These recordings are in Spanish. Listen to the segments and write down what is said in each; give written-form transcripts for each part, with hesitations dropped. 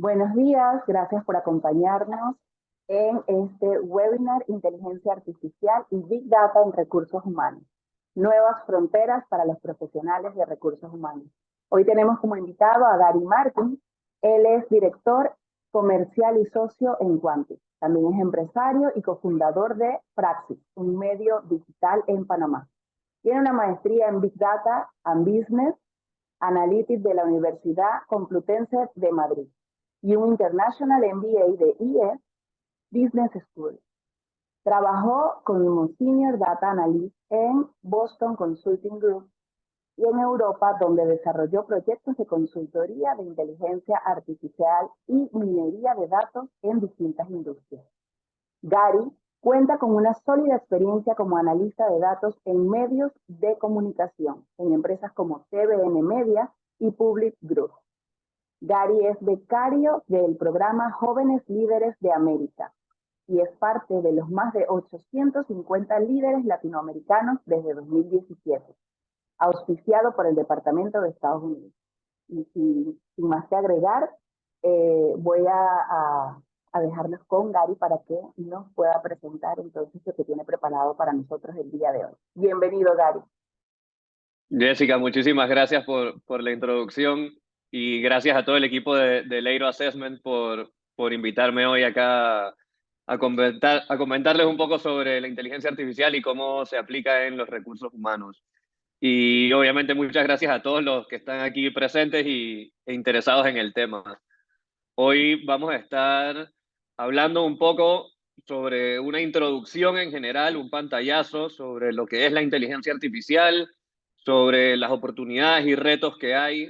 Buenos días, gracias por acompañarnos en este webinar Inteligencia Artificial y Big Data en Recursos Humanos. Nuevas fronteras para los profesionales de recursos humanos. Hoy tenemos como invitado a Gary Martin. Él es director comercial y socio en Quantic. También es empresario y cofundador de Praxis, un medio digital en Panamá. Tiene una maestría en Big Data and Business Analytics de la Universidad Complutense de Madrid y un International MBA de IE Business School. Trabajó como Senior Data Analyst en Boston Consulting Group y en Europa, donde desarrolló proyectos de consultoría de inteligencia artificial y minería de datos en distintas industrias. Gary cuenta con una sólida experiencia como analista de datos en medios de comunicación, en empresas como TVN Media y Public Group. Gary es becario del programa Jóvenes Líderes de América y es parte de los más de 850 líderes latinoamericanos desde 2017, auspiciado por el Departamento de Estados Unidos. Y sin más que agregar, voy a dejarlos con Gary para que nos pueda presentar entonces lo que tiene preparado para nosotros el día de hoy. Bienvenido, Gary. Jessica, muchísimas gracias por la introducción y gracias a todo el equipo de Leiro Assessment por invitarme hoy acá a comentarles un poco sobre la inteligencia artificial y cómo se aplica en los recursos humanos. Y obviamente muchas gracias a todos los que están aquí presentes e interesados en el tema. Hoy vamos a estar hablando un poco sobre una introducción en general, un pantallazo sobre lo que es la inteligencia artificial, sobre las oportunidades y retos que hay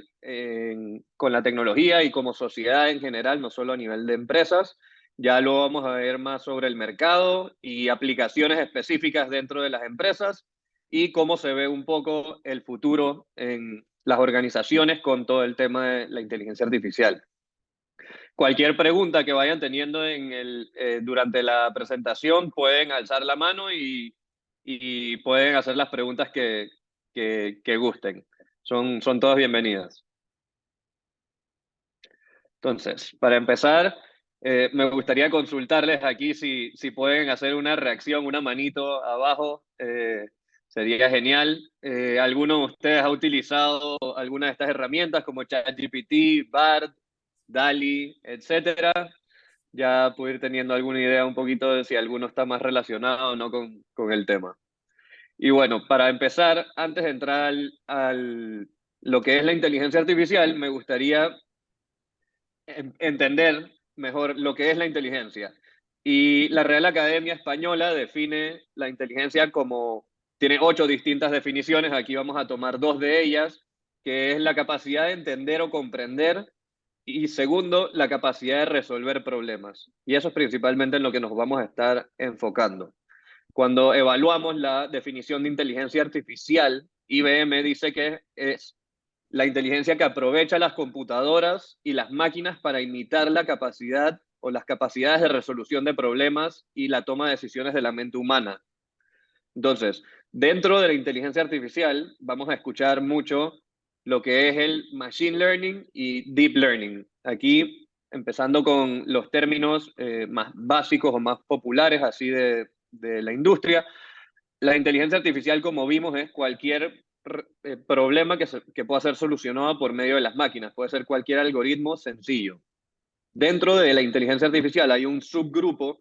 con la tecnología y como sociedad en general, no solo a nivel de empresas. Ya lo vamos a ver más sobre el mercado y aplicaciones específicas dentro de las empresas y cómo se ve un poco el futuro en las organizaciones con todo el tema de la inteligencia artificial. Cualquier pregunta que vayan teniendo durante la presentación pueden alzar la mano y pueden hacer las preguntas que gusten. Son todas bienvenidas. Entonces, para empezar, me gustaría consultarles aquí si pueden hacer una reacción, una manito abajo. Sería genial. ¿Alguno de ustedes ha utilizado alguna de estas herramientas como ChatGPT, Bard, DALL-E, etcétera? Ya puedo ir teniendo alguna idea un poquito de si alguno está más relacionado o no con el tema. Y bueno, para empezar, antes de entrar al lo que es la inteligencia artificial, me gustaría entender mejor lo que es la inteligencia. Y la Real Academia Española define la inteligencia como, tiene 8 distintas definiciones, aquí vamos a tomar 2 de ellas, que es la capacidad de entender o comprender, y segundo, la capacidad de resolver problemas. Y eso es principalmente en lo que nos vamos a estar enfocando. Cuando evaluamos la definición de inteligencia artificial, IBM dice que es la inteligencia que aprovecha las computadoras y las máquinas para imitar la capacidad o las capacidades de resolución de problemas y la toma de decisiones de la mente humana. Entonces, dentro de la inteligencia artificial vamos a escuchar mucho lo que es el machine learning y deep learning. Aquí, empezando con los términos más básicos o más populares así de la industria, la inteligencia artificial, como vimos, es cualquier problema que pueda ser solucionado por medio de las máquinas. Puede ser cualquier algoritmo sencillo. Dentro de la inteligencia artificial hay un subgrupo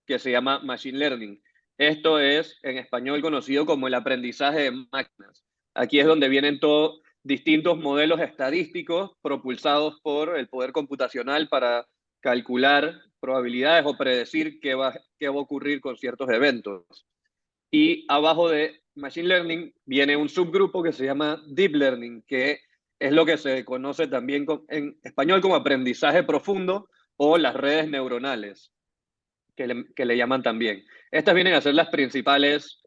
que se llama Machine Learning. Esto es, en español, conocido como el aprendizaje de máquinas. Aquí es donde vienen todos distintos modelos estadísticos propulsados por el poder computacional para calcular probabilidades o predecir qué va a ocurrir con ciertos eventos. Y abajo de Machine Learning viene un subgrupo que se llama Deep Learning, que es lo que se conoce también en español como aprendizaje profundo o las redes neuronales, que le llaman también. Estas vienen a ser las principales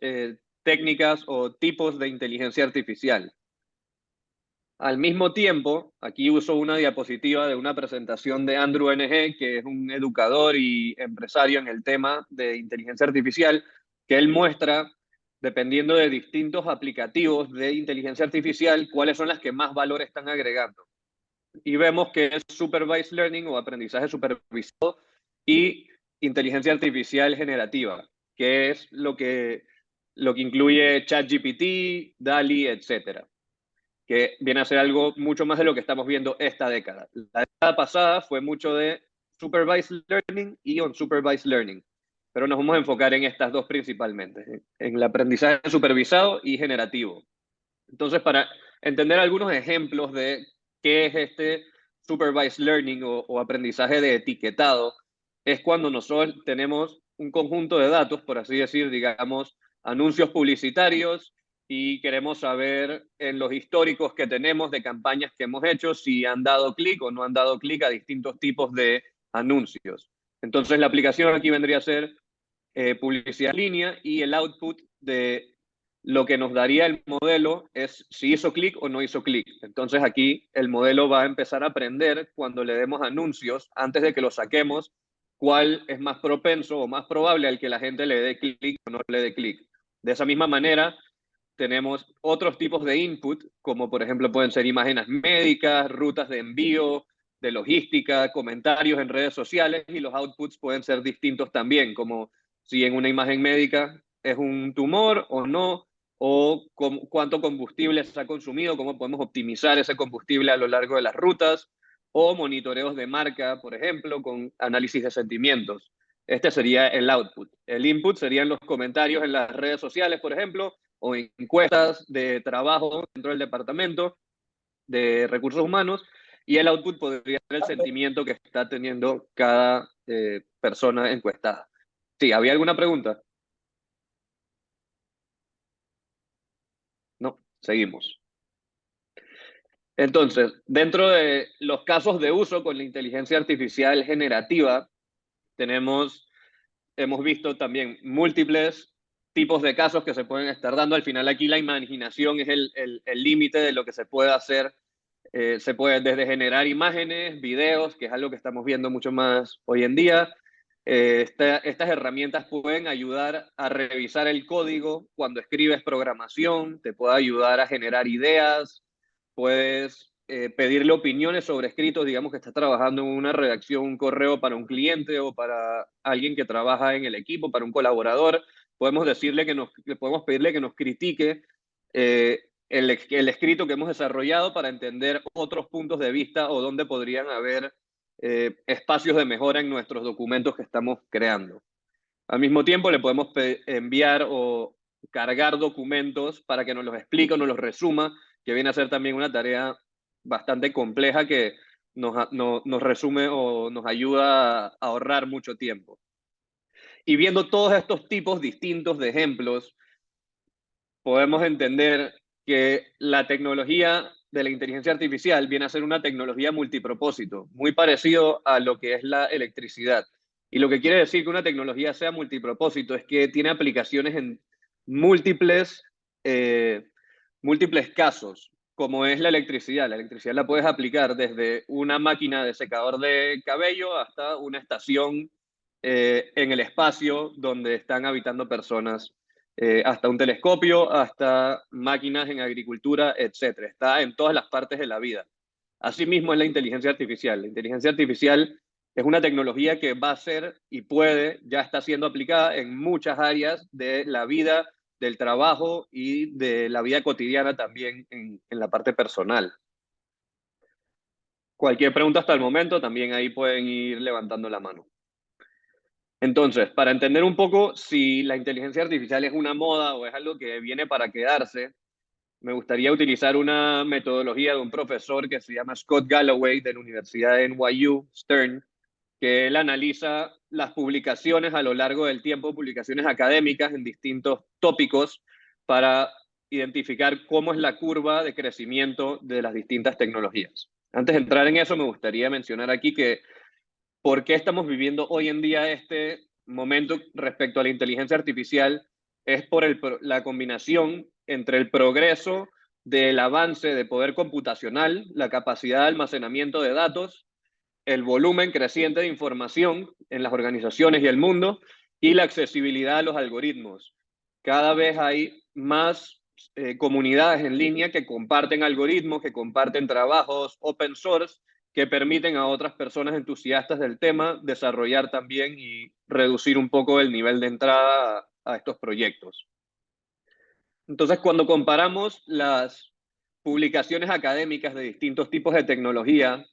técnicas o tipos de inteligencia artificial. Al mismo tiempo, aquí uso una diapositiva de una presentación de Andrew Ng, que es un educador y empresario en el tema de inteligencia artificial, que él muestra, dependiendo de distintos aplicativos de inteligencia artificial, cuáles son las que más valor están agregando. y vemos que es Supervised Learning o aprendizaje supervisado y inteligencia artificial generativa, que es lo que incluye ChatGPT, DALL-E, etcétera, que viene a ser algo mucho más de lo que estamos viendo esta década. La década pasada fue mucho de Supervised Learning y Unsupervised Learning, pero nos vamos a enfocar en estas dos principalmente, en el aprendizaje supervisado y generativo. Entonces, para entender algunos ejemplos de qué es este supervised learning o aprendizaje de etiquetado, es cuando nosotros tenemos un conjunto de datos, por así decir, digamos, anuncios publicitarios y queremos saber en los históricos que tenemos de campañas que hemos hecho si han dado clic o no han dado clic a distintos tipos de anuncios. Entonces, la aplicación aquí vendría a ser publicidad en línea y el output de lo que nos daría el modelo es si hizo clic o no hizo clic. Entonces aquí el modelo va a empezar a aprender cuando le demos anuncios, antes de que lo saquemos, cuál es más propenso o más probable al que la gente le dé clic o no le dé clic. De esa misma manera, tenemos otros tipos de input, como por ejemplo pueden ser imágenes médicas, rutas de envío, de logística, comentarios en redes sociales, y los outputs pueden ser distintos también, como si en una imagen médica es un tumor o no, o cuánto combustible se ha consumido, cómo podemos optimizar ese combustible a lo largo de las rutas, o monitoreos de marca, por ejemplo, con análisis de sentimientos. Este sería el output. El input serían los comentarios en las redes sociales, por ejemplo, o encuestas de trabajo dentro del departamento de recursos humanos, y el output podría ser el sentimiento que está teniendo cada persona encuestada. Sí, ¿había alguna pregunta? No, seguimos. Entonces, dentro de los casos de uso con la inteligencia artificial generativa, hemos visto también múltiples tipos de casos que se pueden estar dando. Al final aquí la imaginación es el límite de lo que se puede hacer. Se puede desde generar imágenes, videos, que es algo que estamos viendo mucho más hoy en día. Estas herramientas pueden ayudar a revisar el código cuando escribes programación, te puede ayudar a generar ideas, puedes pedirle opiniones sobre escritos, digamos que estás trabajando en una redacción, un correo para un cliente o para alguien que trabaja en el equipo, para un colaborador. Podemos podemos pedirle que nos critique el escrito que hemos desarrollado para entender otros puntos de vista o dónde podrían haber espacios de mejora en nuestros documentos que estamos creando. Al mismo tiempo, le podemos enviar o cargar documentos para que nos los explique o nos los resuma, que viene a ser también una tarea bastante compleja que nos resume o nos ayuda a ahorrar mucho tiempo. Y viendo todos estos tipos distintos de ejemplos, podemos entender que la tecnología de la inteligencia artificial viene a ser una tecnología multipropósito, muy parecido a lo que es la electricidad. Y lo que quiere decir que una tecnología sea multipropósito es que tiene aplicaciones en múltiples, múltiples casos, como es la electricidad. La electricidad la puedes aplicar desde una máquina de secador de cabello hasta una estación en el espacio donde están habitando personas, hasta un telescopio, hasta máquinas en agricultura, etc. Está en todas las partes de la vida. Asimismo es la inteligencia artificial. La inteligencia artificial es una tecnología que va a ser y ya está siendo aplicada en muchas áreas de la vida, del trabajo y de la vida cotidiana también en la parte personal. Cualquier pregunta hasta el momento, también ahí pueden ir levantando la mano. Entonces, para entender un poco si la inteligencia artificial es una moda o es algo que viene para quedarse, me gustaría utilizar una metodología de un profesor que se llama Scott Galloway de la Universidad de NYU, Stern, que él analiza las publicaciones a lo largo del tiempo, publicaciones académicas en distintos tópicos, para identificar cómo es la curva de crecimiento de las distintas tecnologías. Antes de entrar en eso, me gustaría mencionar aquí que por qué estamos viviendo hoy en día este momento respecto a la inteligencia artificial es por la combinación entre el progreso del avance de poder computacional, la capacidad de almacenamiento de datos, el volumen creciente de información en las organizaciones y el mundo, y la accesibilidad a los algoritmos. Cada vez hay más comunidades en línea que comparten algoritmos, que comparten trabajos open source, que permiten a otras personas entusiastas del tema desarrollar también y reducir un poco el nivel de entrada a estos proyectos. Entonces, cuando comparamos las publicaciones académicas de distintos tipos de tecnología,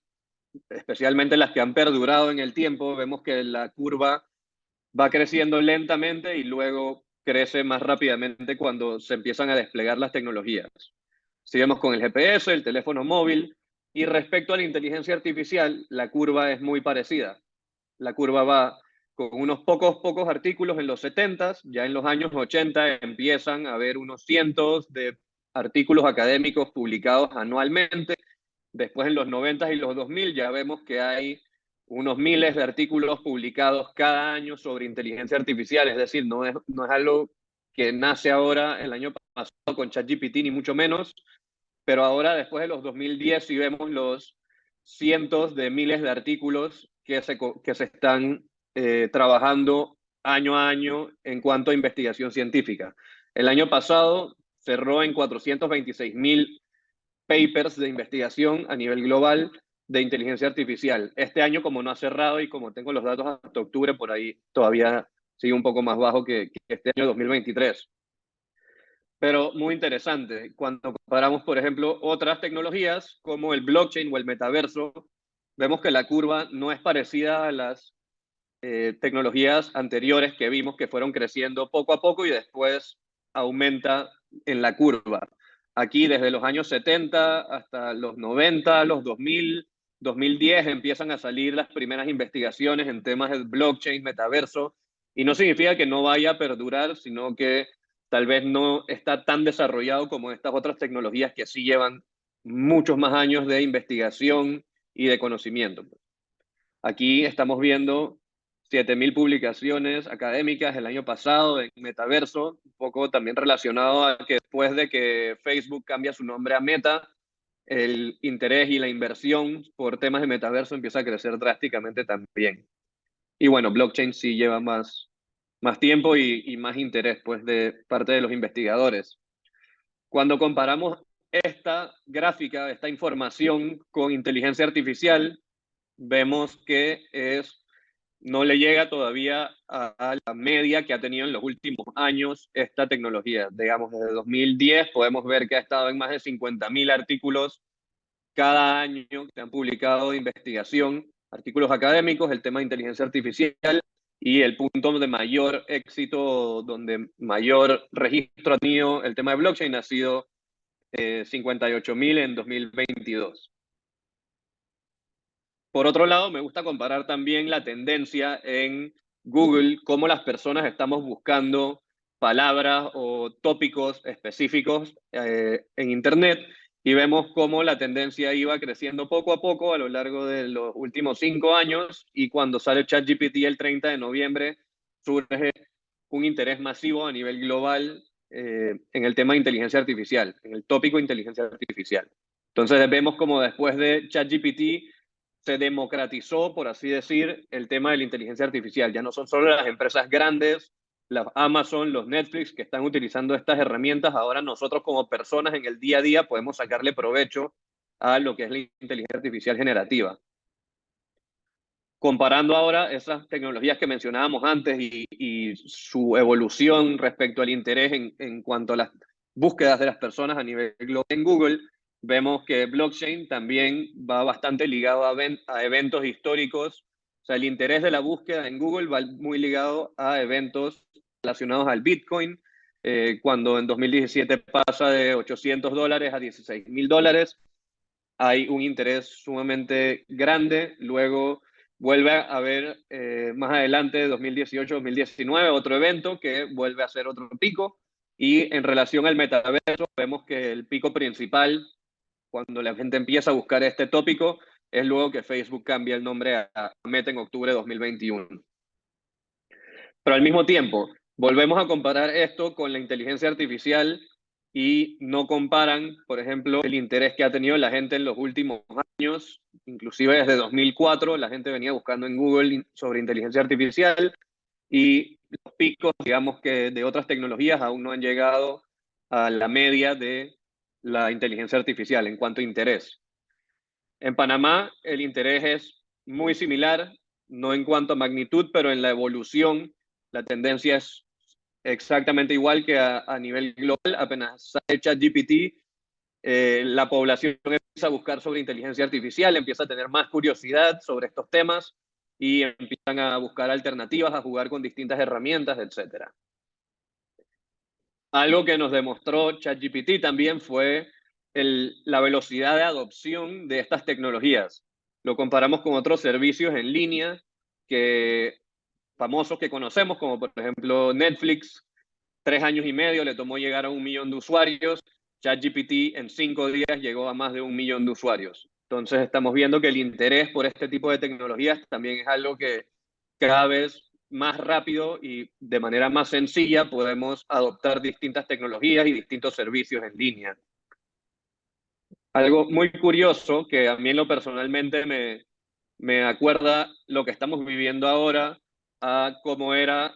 especialmente las que han perdurado en el tiempo, vemos que la curva va creciendo lentamente y luego crece más rápidamente cuando se empiezan a desplegar las tecnologías. Sigamos con el GPS, el teléfono móvil, y respecto a la inteligencia artificial, la curva es muy parecida. La curva va con unos pocos artículos en los 70s, ya en los años 80 empiezan a haber unos cientos de artículos académicos publicados anualmente. Después en los 90s y los 2000 ya vemos que hay unos miles de artículos publicados cada año sobre inteligencia artificial, es decir, no es algo que nace ahora el año pasado con ChatGPT, ni mucho menos, pero ahora después de los 2010 sí vemos los cientos de miles de artículos que se están trabajando año a año en cuanto a investigación científica. El año pasado cerró en 426.000 papers de investigación a nivel global de inteligencia artificial. Este año, como no ha cerrado y como tengo los datos hasta octubre, por ahí todavía sigue un poco más bajo que este año 2023. Pero muy interesante. Cuando comparamos, por ejemplo, otras tecnologías como el blockchain o el metaverso, vemos que la curva no es parecida a las tecnologías anteriores que vimos que fueron creciendo poco a poco y después aumenta en la curva. Aquí desde los años 70 hasta los 90, los 2000, 2010 empiezan a salir las primeras investigaciones en temas de blockchain, metaverso, y no significa que no vaya a perdurar, sino que tal vez no está tan desarrollado como estas otras tecnologías que sí llevan muchos más años de investigación y de conocimiento. Aquí estamos viendo 7.000 publicaciones académicas el año pasado en metaverso, un poco también relacionado a que después de que Facebook cambia su nombre a Meta, el interés y la inversión por temas de metaverso empieza a crecer drásticamente también. Y bueno, blockchain sí lleva más tiempo y más interés pues, de parte de los investigadores. Cuando comparamos esta gráfica, esta información con inteligencia artificial, vemos que no le llega todavía a la media que ha tenido en los últimos años esta tecnología. Digamos, desde 2010 podemos ver que ha estado en más de 50.000 artículos cada año que se han publicado de investigación, artículos académicos, el tema de inteligencia artificial, y el punto de mayor éxito, donde mayor registro ha tenido el tema de blockchain, ha sido 58.000 en 2022. Por otro lado, me gusta comparar también la tendencia en Google, cómo las personas estamos buscando palabras o tópicos específicos en Internet, y vemos cómo la tendencia iba creciendo poco a poco a lo largo de los últimos 5 años, y cuando sale ChatGPT el 30 de noviembre, surge un interés masivo a nivel global en el tema de inteligencia artificial, en el tópico de inteligencia artificial. Entonces vemos como después de ChatGPT se democratizó, por así decir, el tema de la inteligencia artificial. Ya no son solo las empresas grandes, las Amazon, los Netflix, que están utilizando estas herramientas. Ahora nosotros como personas en el día a día podemos sacarle provecho a lo que es la inteligencia artificial generativa. Comparando ahora esas tecnologías que mencionábamos antes y su evolución respecto al interés en cuanto a las búsquedas de las personas a nivel global en Google, vemos que blockchain también va bastante ligado a eventos históricos. O sea, el interés de la búsqueda en Google va muy ligado a eventos relacionados al Bitcoin, cuando en 2017 pasa de $800 a $16.000, hay un interés sumamente grande. Luego vuelve a haber más adelante, 2018-2019, otro evento que vuelve a ser otro pico. Y en relación al metaverso, vemos que el pico principal, cuando la gente empieza a buscar este tópico, es luego que Facebook cambia el nombre a Meta en octubre de 2021. Pero al mismo tiempo, volvemos a comparar esto con la inteligencia artificial y no comparan, por ejemplo, el interés que ha tenido la gente en los últimos años, inclusive desde 2004, la gente venía buscando en Google sobre inteligencia artificial, y los picos, digamos, que de otras tecnologías aún no han llegado a la media de la inteligencia artificial en cuanto a interés. En Panamá el interés es muy similar, no en cuanto a magnitud, pero en la evolución la tendencia es exactamente igual que a nivel global. Apenas sale ChatGPT, la población empieza a buscar sobre inteligencia artificial, empieza a tener más curiosidad sobre estos temas y empiezan a buscar alternativas, a jugar con distintas herramientas, etc. Algo que nos demostró ChatGPT también fue la velocidad de adopción de estas tecnologías. Lo comparamos con otros servicios en línea famosos que conocemos, como por ejemplo Netflix. 3 años y medio le tomó llegar a 1 millón de usuarios. ChatGPT en 5 días llegó a más de 1 millón de usuarios. Entonces estamos viendo que el interés por este tipo de tecnologías también es algo que cada vez más rápido y de manera más sencilla podemos adoptar distintas tecnologías y distintos servicios en línea. Algo muy curioso que a mí en lo personalmente me acuerda lo que estamos viviendo ahora a cómo era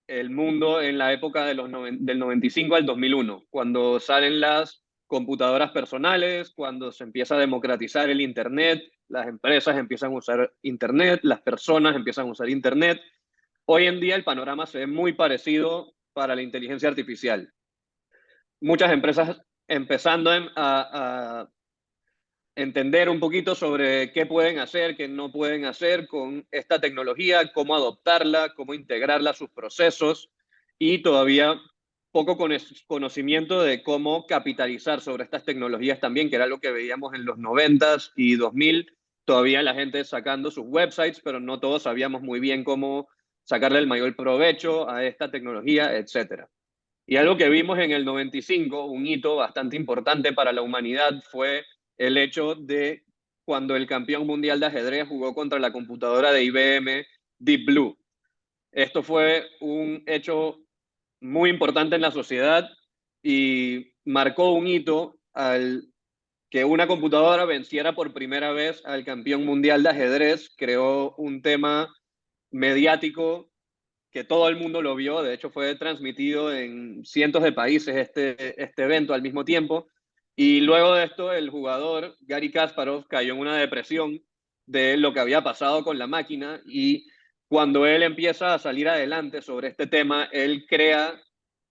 el mundo en la época del 95 al 2001, cuando salen las computadoras personales, cuando se empieza a democratizar el Internet, las empresas empiezan a usar Internet, las personas empiezan a usar Internet. Hoy en día el panorama se ve muy parecido para la inteligencia artificial. Muchas empresas empezando a entender un poquito sobre qué pueden hacer, qué no pueden hacer con esta tecnología, cómo adoptarla, cómo integrarla a sus procesos y todavía poco conocimiento de cómo capitalizar sobre estas tecnologías también, que era lo que veíamos en los 90s y 2000, todavía la gente sacando sus websites, pero no todos sabíamos muy bien cómo sacarle el mayor provecho a esta tecnología, etcétera. Y algo que vimos en el 95, un hito bastante importante para la humanidad, fue el hecho de cuando el campeón mundial de ajedrez jugó contra la computadora de IBM Deep Blue. Esto fue un hecho muy importante en la sociedad y marcó un hito al que una computadora venciera por primera vez al campeón mundial de ajedrez. Creó un tema mediático que todo el mundo lo vio. De hecho fue transmitido en cientos de países este evento al mismo tiempo. Y luego de esto el jugador Gary Kasparov cayó en una depresión de lo que había pasado con la máquina, y cuando él empieza a salir adelante sobre este tema, él crea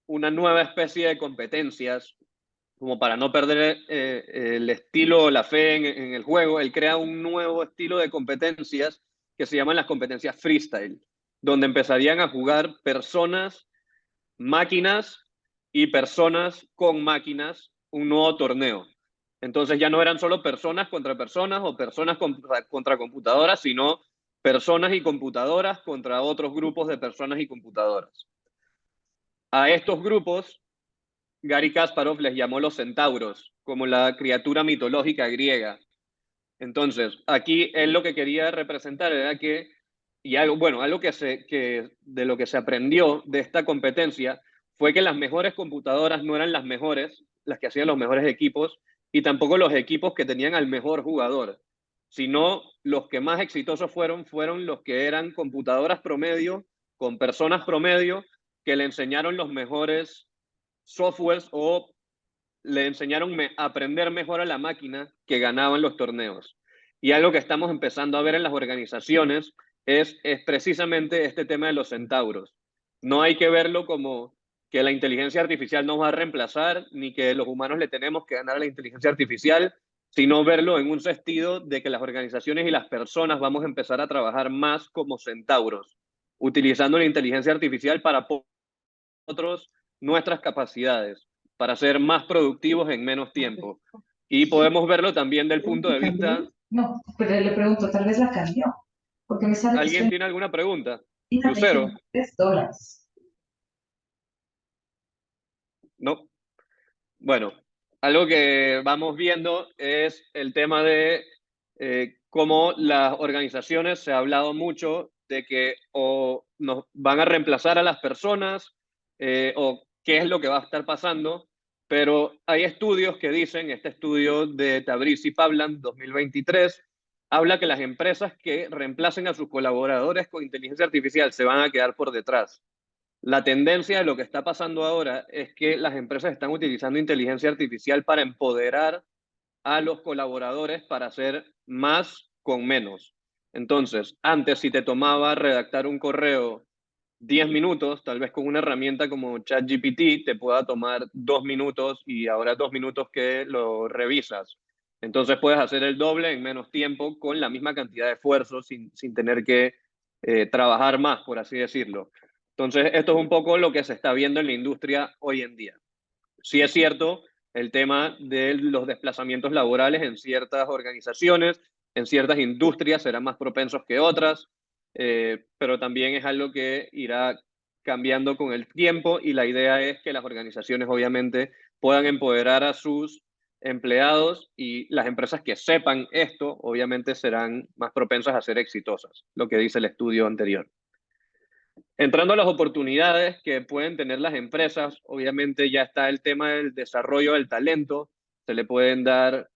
una nueva especie de competencias como para no perder el estilo o la fe en el juego. Él crea un nuevo estilo de competencias que se llaman las competencias freestyle, donde empezarían a jugar personas, máquinas y personas con máquinas un nuevo torneo. Entonces ya no eran solo personas o personas contra computadoras, sino personas y computadoras contra otros grupos de personas y computadoras. A estos grupos Gary Kasparov les llamó los centauros, como la criatura mitológica griega. Entonces, aquí él lo que quería representar era que, y algo, bueno, algo que de lo que se aprendió de esta competencia fue que las mejores computadoras no eran las mejores, las que hacían los mejores equipos, y tampoco los equipos que tenían al mejor jugador, sino los que más exitosos fueron los que eran computadoras promedio, con personas promedio, que le enseñaron los mejores softwares o le enseñaron a aprender mejor a la máquina, que ganaban los torneos. Y algo que estamos empezando a ver en las organizaciones es precisamente este tema de los centauros. No hay que verlo como que la inteligencia artificial nos va a reemplazar, ni que los humanos le tenemos que ganar a la inteligencia artificial, sino verlo en un sentido de que las organizaciones y las personas vamos a empezar a trabajar más como centauros, utilizando la inteligencia artificial para nosotros nuestras capacidades, para ser más productivos en menos tiempo. Y podemos verlo también del punto de vista... No, pero le pregunto, tal vez la cambió, porque me sale que ¿Alguien estoy tiene alguna pregunta? en Lucero, $23. ¿no? Bueno, algo que vamos viendo es el tema de cómo las organizaciones, se ha hablado mucho de que o nos van a reemplazar a las personas o qué es lo que va a estar pasando, pero hay estudios que dicen, este estudio de Tabriz y Pavlan 2023, habla que las empresas que reemplacen a sus colaboradores con inteligencia artificial se van a quedar por detrás. La tendencia de lo que está pasando ahora es que las empresas están utilizando inteligencia artificial para empoderar a los colaboradores para hacer más con menos. Entonces, antes si te tomaba redactar un correo 10 minutos, tal vez con una herramienta como ChatGPT te pueda tomar 2 minutos y ahora 2 minutos que lo revisas. Entonces puedes hacer el doble en menos tiempo con la misma cantidad de esfuerzo sin tener que trabajar más, por así decirlo. Entonces, esto es un poco lo que se está viendo en la industria hoy en día. Sí es cierto el tema de los desplazamientos laborales en ciertas organizaciones, en ciertas industrias serán más propensos que otras, pero también es algo que irá cambiando con el tiempo y la idea es que las organizaciones obviamente puedan empoderar a sus empleados y las empresas que sepan esto obviamente serán más propensas a ser exitosas, lo que dice el estudio anterior. Entrando a las oportunidades que pueden tener las empresas, obviamente ya está el tema del desarrollo del talento, se le pueden dar,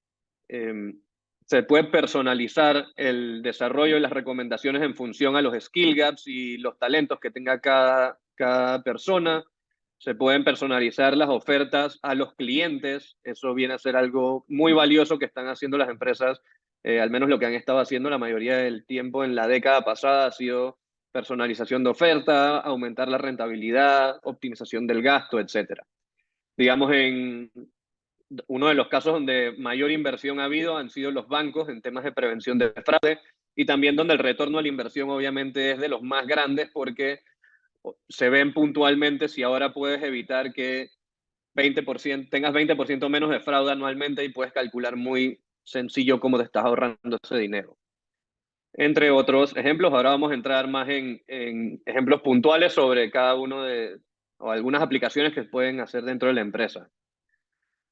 se puede personalizar el desarrollo y las recomendaciones en función a los skill gaps y los talentos que tenga cada persona, se pueden personalizar las ofertas a los clientes, eso viene a ser algo muy valioso que están haciendo las empresas, al menos lo que han estado haciendo la mayoría del tiempo en la década pasada ha sido personalización de oferta, aumentar la rentabilidad, optimización del gasto, etc. Digamos, en uno de los casos donde mayor inversión ha habido han sido los bancos en temas de prevención de fraude y también donde el retorno a la inversión obviamente es de los más grandes porque se ven puntualmente si ahora puedes evitar que 20%, tengas 20% menos de fraude anualmente y puedes calcular muy sencillo cómo te estás ahorrando ese dinero. Entre otros ejemplos, ahora vamos a entrar más en ejemplos puntuales sobre cada uno o algunas aplicaciones que pueden hacer dentro de la empresa.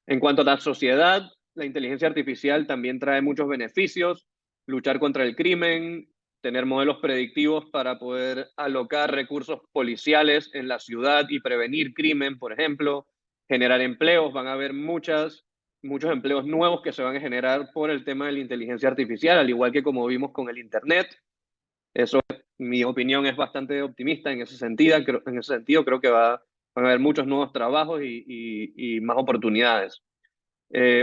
En cuanto a la sociedad, la inteligencia artificial también trae muchos beneficios, luchar contra el crimen, tener modelos predictivos para poder alocar recursos policiales en la ciudad y prevenir crimen, por ejemplo, generar empleos, van a haber muchos empleos nuevos que se van a generar por el tema de la inteligencia artificial, al igual que como vimos con el Internet. Eso, mi opinión, es bastante optimista en ese sentido. Creo que van a haber muchos nuevos trabajos y más oportunidades.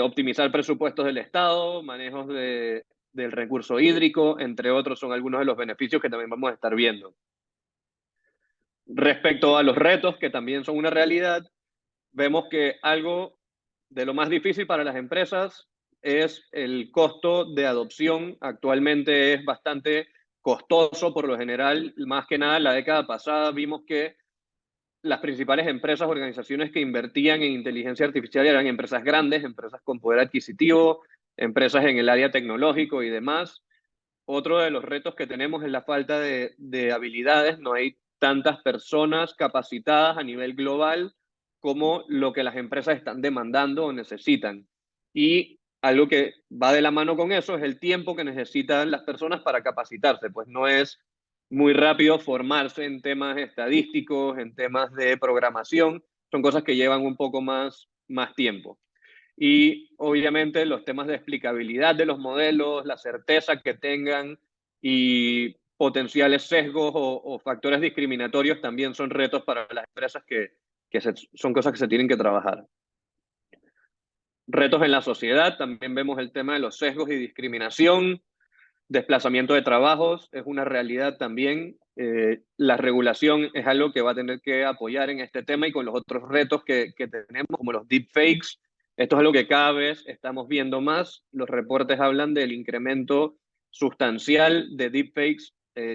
Optimizar presupuestos del Estado, manejos del recurso hídrico, entre otros, son algunos de los beneficios que también vamos a estar viendo. Respecto a los retos, que también son una realidad, vemos que algo de lo más difícil para las empresas es el costo de adopción. Actualmente es bastante costoso por lo general. Más que nada, la década pasada vimos que las principales empresas, organizaciones que invertían en inteligencia artificial eran empresas grandes, empresas con poder adquisitivo, empresas en el área tecnológico y demás. Otro de los retos que tenemos es la falta de habilidades. No hay tantas personas capacitadas a nivel global como lo que las empresas están demandando o necesitan. Y algo que va de la mano con eso es el tiempo que necesitan las personas para capacitarse, pues no es muy rápido formarse en temas estadísticos, en temas de programación, son cosas que llevan un poco más tiempo. Y obviamente los temas de explicabilidad de los modelos, la certeza que tengan y potenciales sesgos o factores discriminatorios también son retos para las empresas son cosas que se tienen que trabajar. Retos en la sociedad, también vemos el tema de los sesgos y discriminación, desplazamiento de trabajos, es una realidad también. La regulación es algo que va a tener que apoyar en este tema y con los otros retos que tenemos, como los deepfakes. Esto es algo que cada vez estamos viendo más. Los reportes hablan del incremento sustancial de deepfakes.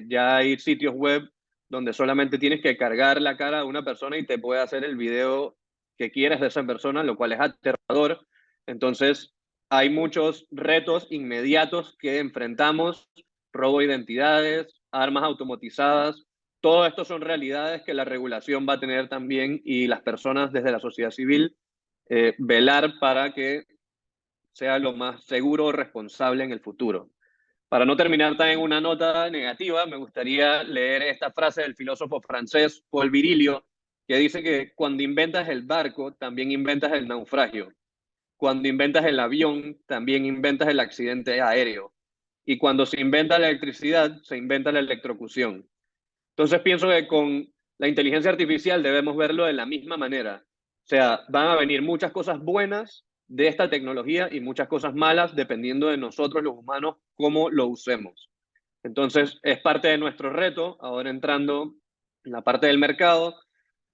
Ya hay sitios web donde solamente tienes que cargar la cara de una persona y te puede hacer el video que quieras de esa persona, lo cual es aterrador. Entonces, hay muchos retos inmediatos que enfrentamos, robo de identidades, armas automatizadas, todo esto son realidades que la regulación va a tener también y las personas desde la sociedad civil velar para que sea lo más seguro o responsable en el futuro. Para no terminar tan en una nota negativa, me gustaría leer esta frase del filósofo francés Paul Virilio, que dice que cuando inventas el barco, también inventas el naufragio. Cuando inventas el avión, también inventas el accidente aéreo. Y cuando se inventa la electricidad, se inventa la electrocución. Entonces pienso que con la inteligencia artificial debemos verlo de la misma manera. O sea, van a venir muchas cosas buenas de esta tecnología y muchas cosas malas dependiendo de nosotros los humanos cómo lo usemos. Entonces, es parte de nuestro reto, ahora entrando en la parte del mercado,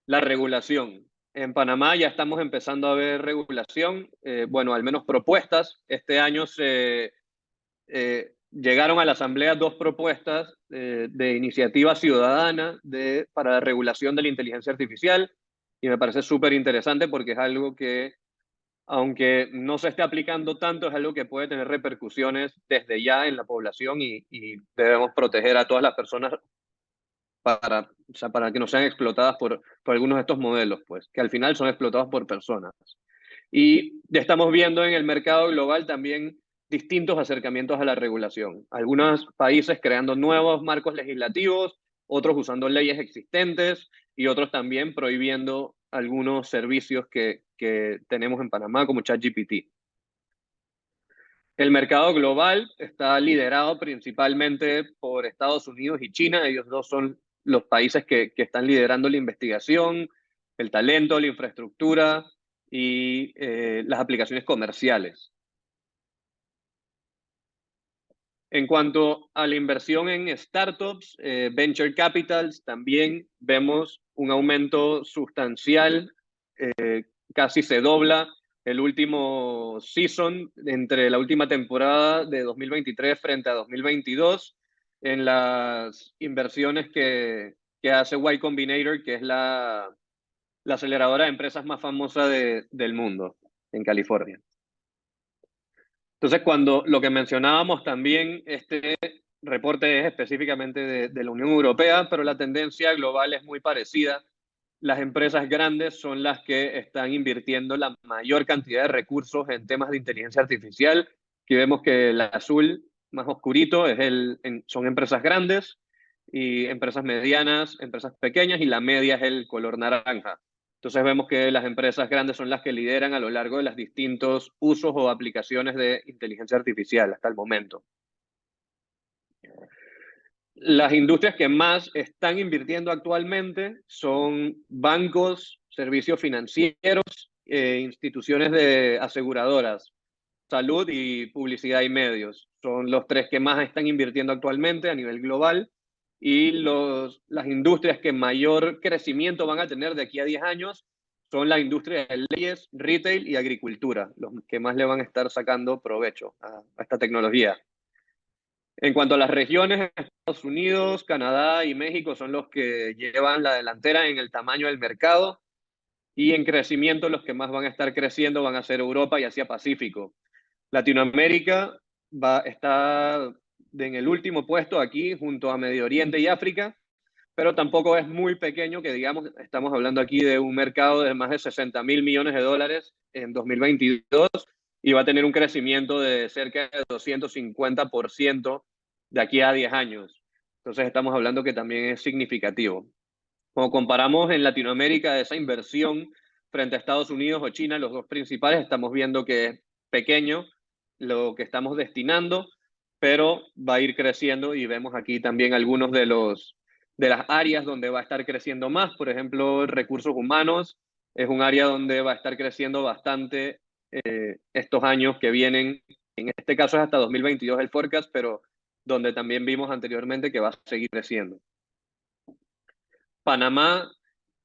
la regulación. En Panamá ya estamos empezando a ver regulación, bueno, al menos propuestas. Este año llegaron a la Asamblea dos propuestas de iniciativa ciudadana para la regulación de la inteligencia artificial y me parece súper interesante porque es algo que, aunque no se esté aplicando tanto, es algo que puede tener repercusiones desde ya en la población y debemos proteger a todas las personas o sea, para que no sean explotadas por algunos de estos modelos, pues, que al final son explotados por personas. Y ya estamos viendo en el mercado global también distintos acercamientos a la regulación. Algunos países creando nuevos marcos legislativos, otros usando leyes existentes y otros también prohibiendo algunos servicios que tenemos en Panamá, como ChatGPT. El mercado global está liderado principalmente por Estados Unidos y China. Ellos dos son los países que están liderando la investigación, el talento, la infraestructura y las aplicaciones comerciales. En cuanto a la inversión en startups, venture capitals, también vemos un aumento sustancial, casi se dobla el último season, entre la última temporada de 2023 frente a 2022, en las inversiones que hace Y Combinator, que es la aceleradora de empresas más famosa del mundo en California. Entonces, cuando lo que mencionábamos también, este reporte es específicamente de la Unión Europea, pero la tendencia global es muy parecida. Las empresas grandes son las que están invirtiendo la mayor cantidad de recursos en temas de inteligencia artificial. Aquí vemos que el azul más oscurito son empresas grandes y empresas medianas, empresas pequeñas y la media es el color naranja. Entonces vemos que las empresas grandes son las que lideran a lo largo de los distintos usos o aplicaciones de inteligencia artificial hasta el momento. Las industrias que más están invirtiendo actualmente son bancos, servicios financieros, instituciones de aseguradoras, salud y publicidad y medios. Son los tres que más están invirtiendo actualmente a nivel global y las industrias que mayor crecimiento van a tener de aquí a 10 años son la industria de leyes, retail y agricultura, los que más le van a estar sacando provecho a esta tecnología. En cuanto a las regiones, Estados Unidos, Canadá y México son los que llevan la delantera en el tamaño del mercado y en crecimiento los que más van a estar creciendo van a ser Europa y Asia Pacífico. Latinoamérica está en el último puesto aquí junto a Medio Oriente y África, pero tampoco es muy pequeño que digamos, estamos hablando aquí de un mercado de más de 60 mil millones de dólares en 2022 y va a tener un crecimiento de cerca de 250% de aquí a 10 años. Entonces estamos hablando que también es significativo. Cuando comparamos en Latinoamérica esa inversión frente a Estados Unidos o China, los dos principales, estamos viendo que es pequeño lo que estamos destinando, pero va a ir creciendo y vemos aquí también algunos de las áreas donde va a estar creciendo más. Por ejemplo, recursos humanos es un área donde va a estar creciendo bastante estos años que vienen. En este caso es hasta 2022 el forecast, pero donde también vimos anteriormente que va a seguir creciendo. Panamá,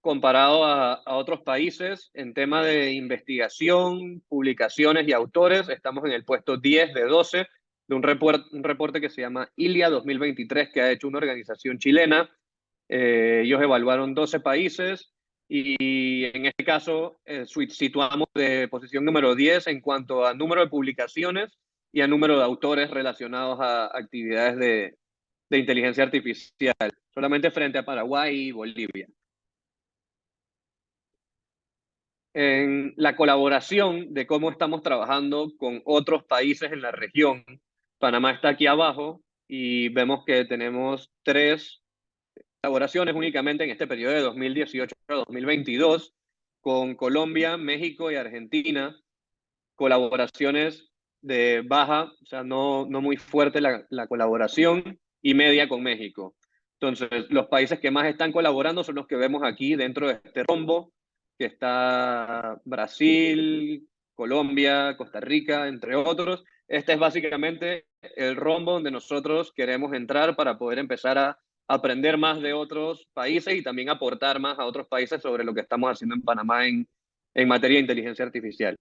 comparado a otros países, en tema de investigación, publicaciones y autores, estamos en el puesto 10 de 12 de un reporte que se llama ILIA 2023, que ha hecho una organización chilena. Ellos evaluaron 12 países y en este caso situamos de posición número 10 en cuanto a número de publicaciones y a número de autores relacionados a actividades de inteligencia artificial, solamente frente a Paraguay y Bolivia. En la colaboración de cómo estamos trabajando con otros países en la región, Panamá está aquí abajo y vemos que tenemos 3 colaboraciones únicamente en este periodo de 2018 a 2022 con Colombia, México y Argentina, colaboraciones de baja, o sea, no muy fuerte la colaboración, y media con México. Entonces, los países que más están colaborando son los que vemos aquí dentro de este rombo, que está Brasil, Colombia, Costa Rica, entre otros. Este es básicamente el rombo donde nosotros queremos entrar para poder empezar a aprender más de otros países y también aportar más a otros países sobre lo que estamos haciendo en Panamá en materia de inteligencia artificial.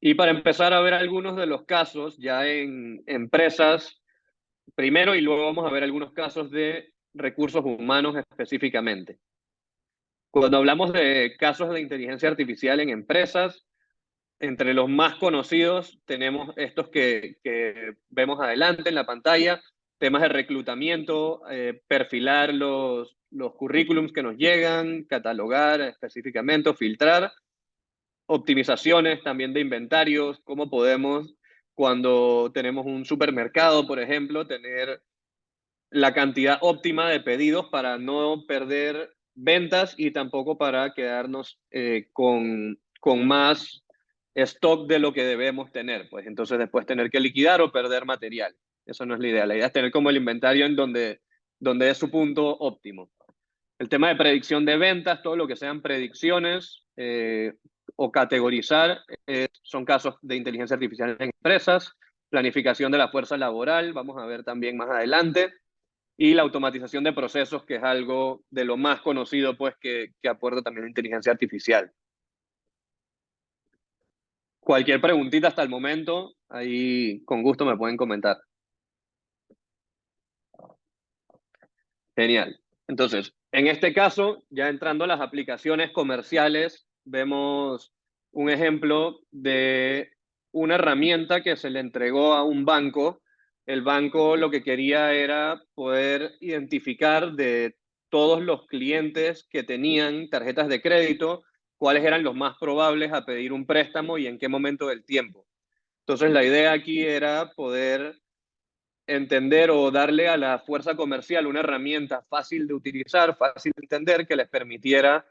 Y para empezar a ver algunos de los casos ya en empresas, primero, y luego vamos a ver algunos casos de recursos humanos específicamente. Cuando hablamos de casos de inteligencia artificial en empresas, entre los más conocidos tenemos estos que vemos adelante en la pantalla, temas de reclutamiento, perfilar los currículums que nos llegan, catalogar específicamente, filtrar, optimizaciones también de inventarios, cómo podemos, cuando tenemos un supermercado, por ejemplo, tener la cantidad óptima de pedidos para no perder ventas y tampoco para quedarnos con más stock de lo que debemos tener. Pues entonces después tener que liquidar o perder material. Eso no es la idea. La idea es tener como el inventario en donde es su punto óptimo. El tema de predicción de ventas, todo lo que sean predicciones o categorizar, son casos de inteligencia artificial en empresas. Planificación de la fuerza laboral, vamos a ver también más adelante. Y la automatización de procesos, que es algo de lo más conocido, pues, que aporta también la inteligencia artificial. Cualquier preguntita hasta el momento, ahí con gusto me pueden comentar. Genial. Entonces, en este caso, ya entrando a las aplicaciones comerciales, vemos un ejemplo de una herramienta que se le entregó a un banco. El banco lo que quería era poder identificar de todos los clientes que tenían tarjetas de crédito, cuáles eran los más probables a pedir un préstamo y en qué momento del tiempo. Entonces, la idea aquí era poder entender o darle a la fuerza comercial una herramienta fácil de utilizar, fácil de entender, que les permitiera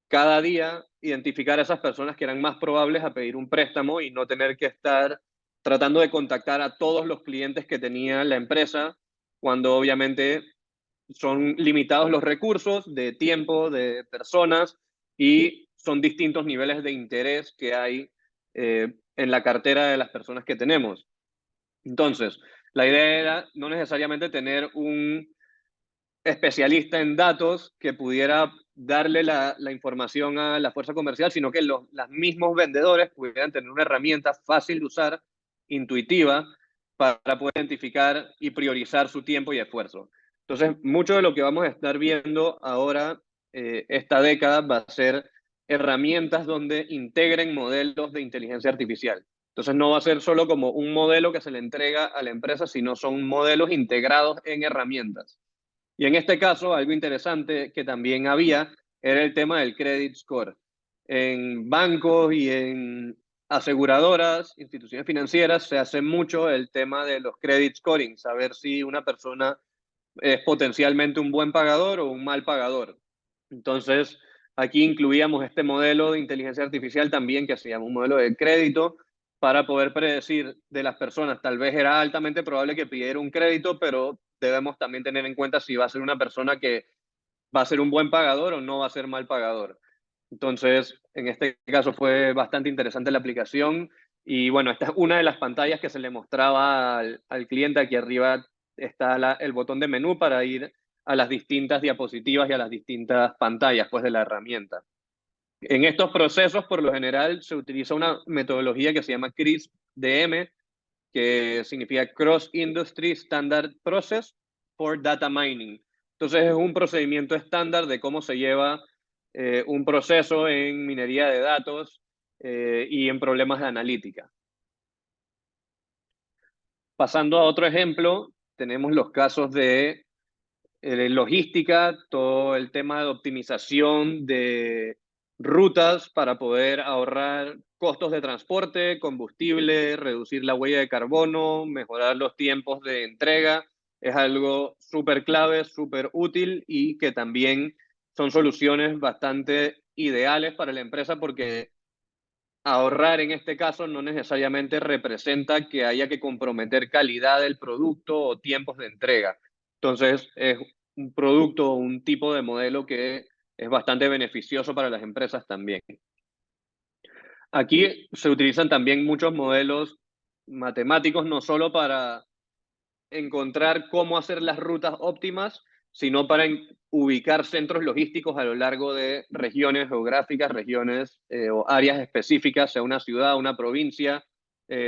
cada día identificar a esas personas que eran más probables a pedir un préstamo y no tener que estar tratando de contactar a todos los clientes que tenía la empresa, cuando obviamente son limitados los recursos de tiempo, de personas, y son distintos niveles de interés que hay en la cartera de las personas que tenemos. Entonces, la idea era no necesariamente tener un especialista en datos que pudiera darle la información a la fuerza comercial, sino que los mismos vendedores pudieran tener una herramienta fácil de usar, intuitiva, para poder identificar y priorizar su tiempo y esfuerzo. Entonces, mucho de lo que vamos a estar viendo ahora, esta década, va a ser herramientas donde integren modelos de inteligencia artificial. Entonces, no va a ser solo como un modelo que se le entrega a la empresa, sino son modelos integrados en herramientas. Y en este caso, algo interesante que también había era el tema del credit score. En bancos y en aseguradoras, instituciones financieras, se hace mucho el tema de los credit scoring, saber si una persona es potencialmente un buen pagador o un mal pagador. Entonces, aquí incluíamos este modelo de inteligencia artificial también, que se llama un modelo de crédito, para poder predecir de las personas. Tal vez era altamente probable que pidiera un crédito, pero debemos también tener en cuenta si va a ser una persona que va a ser un buen pagador o no va a ser mal pagador. Entonces, en este caso fue bastante interesante la aplicación. Y bueno, esta es una de las pantallas que se le mostraba al cliente. Aquí arriba está el botón de menú para ir a las distintas diapositivas y a las distintas pantallas, pues, de la herramienta. En estos procesos, por lo general, se utiliza una metodología que se llama CRISP-DM, que significa Cross Industry Standard Process for Data Mining. Entonces, es un procedimiento estándar de cómo se lleva un proceso en minería de datos y en problemas de analítica. Pasando a otro ejemplo, tenemos los casos de logística, todo el tema de optimización de rutas para poder ahorrar costos de transporte, combustible, reducir la huella de carbono, mejorar los tiempos de entrega. Es algo súper clave, súper útil y que también son soluciones bastante ideales para la empresa porque ahorrar en este caso no necesariamente representa que haya que comprometer calidad del producto o tiempos de entrega. Entonces, es un producto o un tipo de modelo que es bastante beneficioso para las empresas también. Aquí se utilizan también muchos modelos matemáticos, no solo para encontrar cómo hacer las rutas óptimas, sino para ubicar centros logísticos a lo largo de regiones geográficas, regiones o áreas específicas, sea una ciudad, una provincia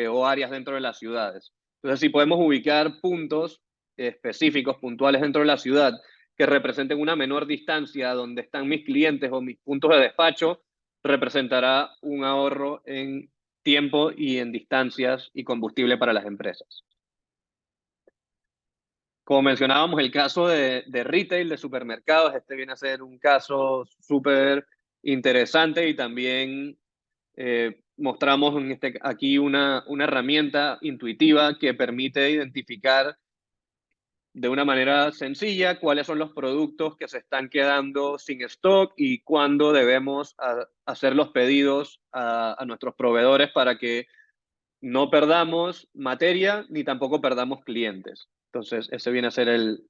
o áreas dentro de las ciudades. Entonces, si podemos ubicar puntos específicos, puntuales dentro de la ciudad, que representen una menor distancia donde están mis clientes o mis puntos de despacho, representará un ahorro en tiempo y en distancias y combustible para las empresas. Como mencionábamos, el caso de retail, de supermercados, este viene a ser un caso súper interesante y también mostramos aquí una herramienta intuitiva que permite identificar de una manera sencilla cuáles son los productos que se están quedando sin stock y cuándo debemos hacer los pedidos a nuestros proveedores para que no perdamos materia ni tampoco perdamos clientes. Entonces, ese viene a ser el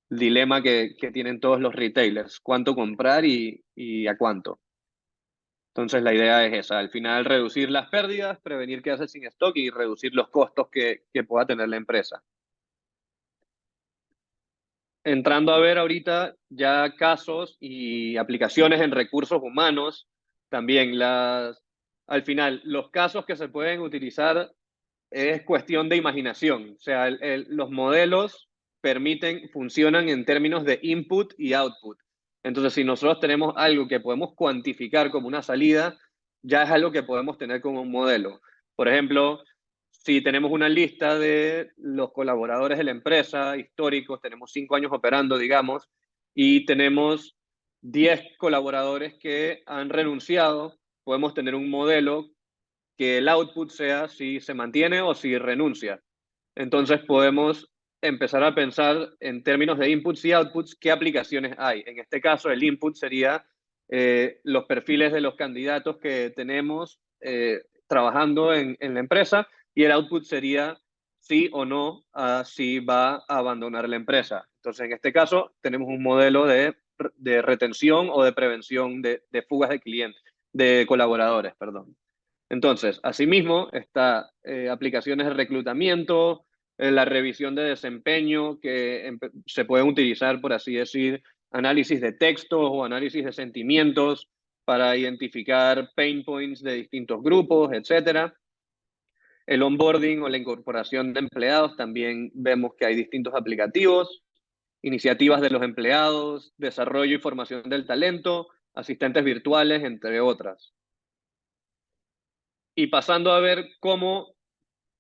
dilema que tienen todos los retailers, cuánto comprar y a cuánto. Entonces, la idea es esa, al final reducir las pérdidas, prevenir quedarse sin stock y reducir los costos que pueda tener la empresa. Entrando a ver ahorita ya casos y aplicaciones en recursos humanos, también al final, los casos que se pueden utilizar es cuestión de imaginación. O sea, los modelos funcionan en términos de input y output. Entonces, si nosotros tenemos algo que podemos cuantificar como una salida, ya es algo que podemos tener como un modelo. Por ejemplo, si tenemos una lista de los colaboradores de la empresa históricos, tenemos 5 años operando, digamos, y tenemos 10 colaboradores que han renunciado, podemos tener un modelo que el output sea si se mantiene o si renuncia. Entonces podemos empezar a pensar en términos de inputs y outputs, qué aplicaciones hay. En este caso, el input sería los perfiles de los candidatos que tenemos trabajando en la empresa y el output sería sí o no si va a abandonar la empresa. Entonces, en este caso, tenemos un modelo de retención o de prevención de fugas de clientes, de colaboradores, perdón. Entonces, asimismo, está aplicaciones de reclutamiento, la revisión de desempeño, que se pueden utilizar, por así decir, análisis de textos o análisis de sentimientos para identificar pain points de distintos grupos, etc. El onboarding o la incorporación de empleados, también vemos que hay distintos aplicativos, iniciativas de los empleados, desarrollo y formación del talento, asistentes virtuales, entre otras. Y pasando a ver cómo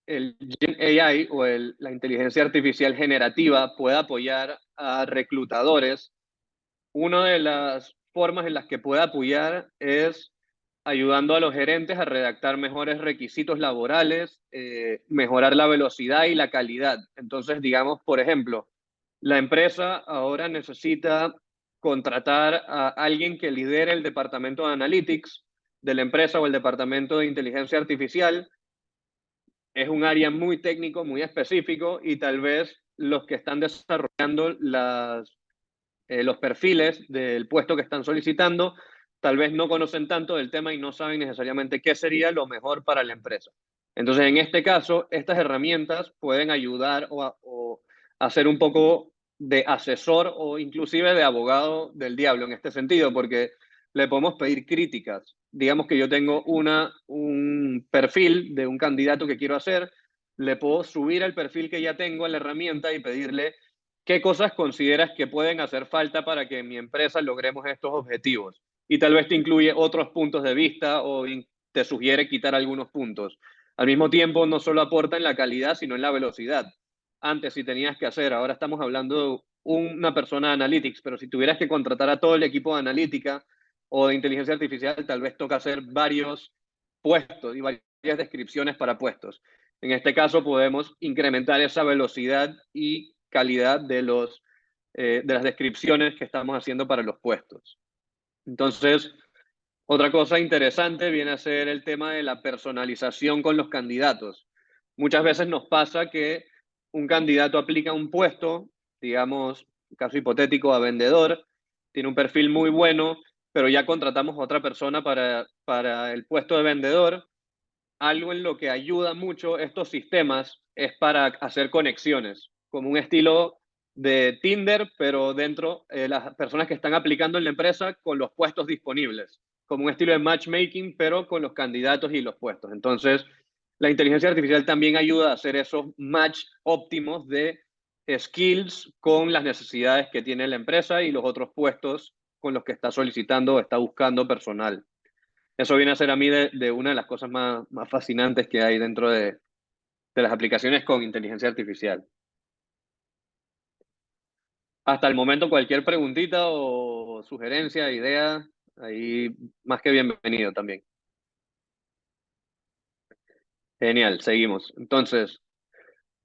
el Gen AI o la inteligencia artificial generativa puede apoyar a reclutadores, una de las formas en las que puede apoyar es ayudando a los gerentes a redactar mejores requisitos laborales, mejorar la velocidad y la calidad. Entonces, digamos, por ejemplo, la empresa ahora necesita contratar a alguien que lidere el departamento de analytics de la empresa o el departamento de inteligencia artificial. Es un área muy técnico, muy específico y tal vez los que están desarrollando los perfiles del puesto que están solicitando tal vez no conocen tanto del tema y no saben necesariamente qué sería lo mejor para la empresa. Entonces, en este caso, estas herramientas pueden ayudar o hacer un poco de asesor o inclusive de abogado del diablo en este sentido, porque le podemos pedir críticas. Digamos que yo tengo un perfil de un candidato que quiero hacer, le puedo subir el perfil que ya tengo a la herramienta y pedirle qué cosas consideras que pueden hacer falta para que en mi empresa logremos estos objetivos. Y tal vez te incluye otros puntos de vista o te sugiere quitar algunos puntos. Al mismo tiempo, no solo aporta en la calidad, sino en la velocidad. Antes, si tenías que hacer, ahora estamos hablando de una persona de analytics, pero si tuvieras que contratar a todo el equipo de analítica o de inteligencia artificial, tal vez toca hacer varios puestos y varias descripciones para puestos. En este caso, podemos incrementar esa velocidad y calidad de las descripciones que estamos haciendo para los puestos. Entonces, Otra cosa interesante viene a ser el tema de la personalización con los candidatos. Muchas veces nos pasa que un candidato aplica un puesto, digamos, caso hipotético, a vendedor, tiene un perfil muy bueno, pero ya contratamos a otra persona para el puesto de vendedor. Algo en lo que ayuda mucho estos sistemas es para hacer conexiones, como un estilo de Tinder, pero dentro de las personas que están aplicando en la empresa con los puestos disponibles, como un estilo de matchmaking, pero con los candidatos y los puestos. Entonces, la inteligencia artificial también ayuda a hacer esos match óptimos de skills con las necesidades que tiene la empresa y los otros puestos con los que está solicitando o está buscando personal. Eso viene a ser a mí de una de las cosas más fascinantes que hay dentro de las aplicaciones con inteligencia artificial. Hasta el momento, cualquier preguntita o sugerencia, idea, ahí más que bienvenido también. Genial, seguimos. Entonces,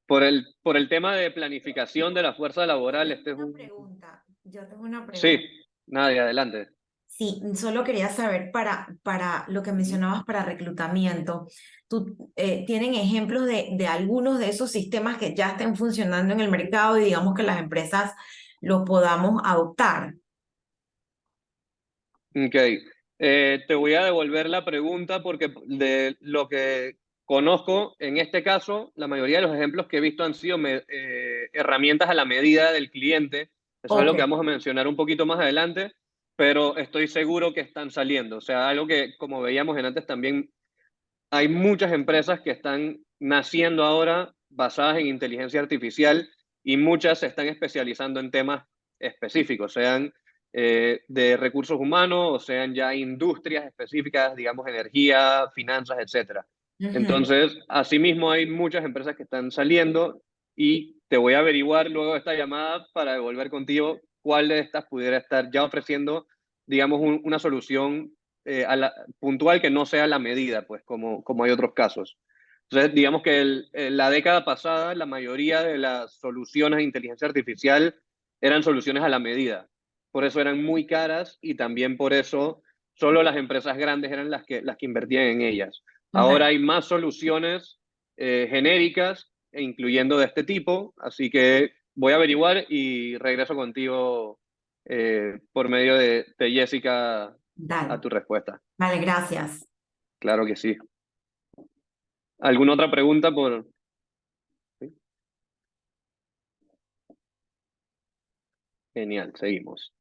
por el tema de planificación de la fuerza laboral, este es Una un... pregunta, yo tengo una Sí, pregunta. Nadia, adelante. Sí, solo quería saber para lo que mencionabas para reclutamiento, ¿tienen ejemplos de algunos de esos sistemas que ya estén funcionando en el mercado y digamos que las empresas lo podamos adoptar? Ok, te voy a devolver la pregunta porque de lo que conozco, en este caso, la mayoría de los ejemplos que he visto han sido herramientas a la medida del cliente. Eso es Ok, algo que vamos a mencionar un poquito más adelante, pero estoy seguro que están saliendo. O sea, algo que, como veíamos en antes, también hay muchas empresas que están naciendo ahora basadas en inteligencia artificial y muchas se están especializando en temas específicos, sean de recursos humanos o sean ya industrias específicas, digamos energía, finanzas, etcétera. ujú, Entonces, asimismo hay muchas empresas que están saliendo y te voy a averiguar luego de esta llamada para devolver contigo cuál de estas pudiera estar ya ofreciendo, digamos, una solución puntual que no sea la medida, pues como hay otros casos. Entonces, digamos que la década pasada, la mayoría de las soluciones de inteligencia artificial eran soluciones a la medida. Por eso eran muy caras y también por eso solo las empresas grandes eran las que invertían en ellas. Ahora ok, hay más soluciones genéricas, incluyendo de este tipo, así que voy a averiguar y regreso contigo por medio de Jessica a dale, tu respuesta. vale, gracias. Claro que sí. ¿Alguna otra pregunta por...? ¿Sí? Genial, seguimos.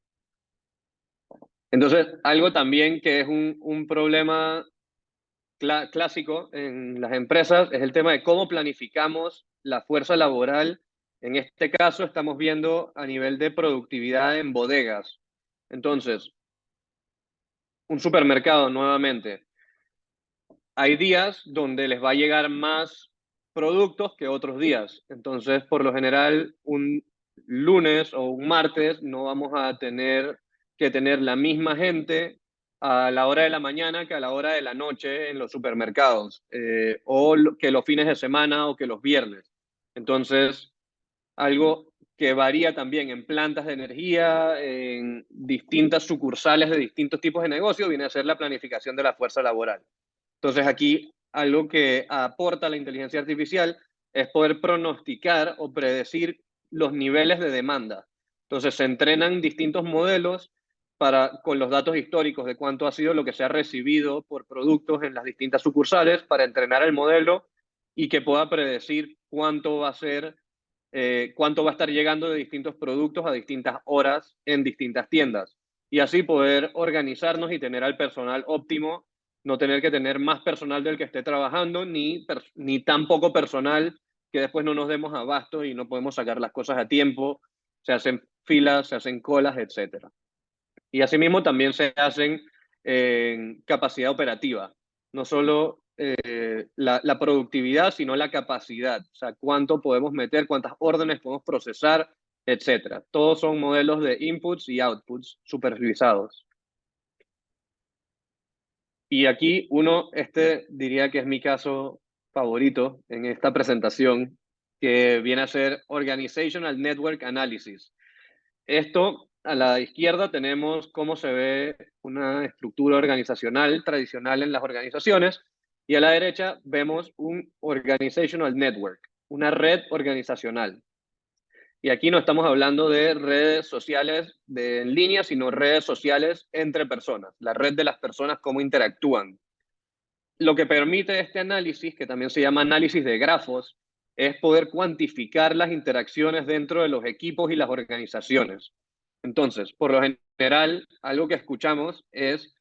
Entonces, algo también que es un problema clásico en las empresas es el tema de cómo planificamos la fuerza laboral. En este caso, estamos viendo a nivel de productividad en bodegas. Entonces, un supermercado nuevamente. Hay días donde les va a llegar más productos que otros días. Entonces, por lo general, un lunes o un martes no vamos a tener que tener la misma gente a la hora de la mañana que a la hora de la noche en los supermercados, que los fines de semana o que los viernes. Entonces, algo que varía también en plantas de energía, en distintas sucursales de distintos tipos de negocio, viene a ser la planificación de la fuerza laboral. Entonces aquí algo que aporta la inteligencia artificial es poder pronosticar o predecir los niveles de demanda. Entonces se entrenan distintos modelos con los datos históricos de cuánto ha sido lo que se ha recibido por productos en las distintas sucursales para entrenar el modelo y que pueda predecir cuánto va a ser, cuánto va a estar llegando de distintos productos a distintas horas en distintas tiendas. Y así poder organizarnos y tener al personal óptimo, no tener que tener más personal del que esté trabajando, ni tan poco personal que después no nos demos abasto y no podemos sacar las cosas a tiempo, se hacen filas, se hacen colas, etcétera. Y asimismo también se hacen en capacidad operativa, no solo la productividad, sino la capacidad, o sea, cuánto podemos meter, cuántas órdenes podemos procesar, etcétera. Todos son modelos de inputs y outputs supervisados. Y aquí diría que es mi caso favorito en esta presentación, que viene a ser Organizational Network Analysis. Esto a la izquierda tenemos cómo se ve una estructura organizacional tradicional en las organizaciones, y a la derecha vemos un organizational network, una red organizacional. Y aquí no estamos hablando de redes sociales en línea, sino redes sociales entre personas, la red de las personas, cómo interactúan. Lo que permite este análisis, que también se llama análisis de grafos, es poder cuantificar las interacciones dentro de los equipos y las organizaciones. Entonces, por lo general, algo que escuchamos es,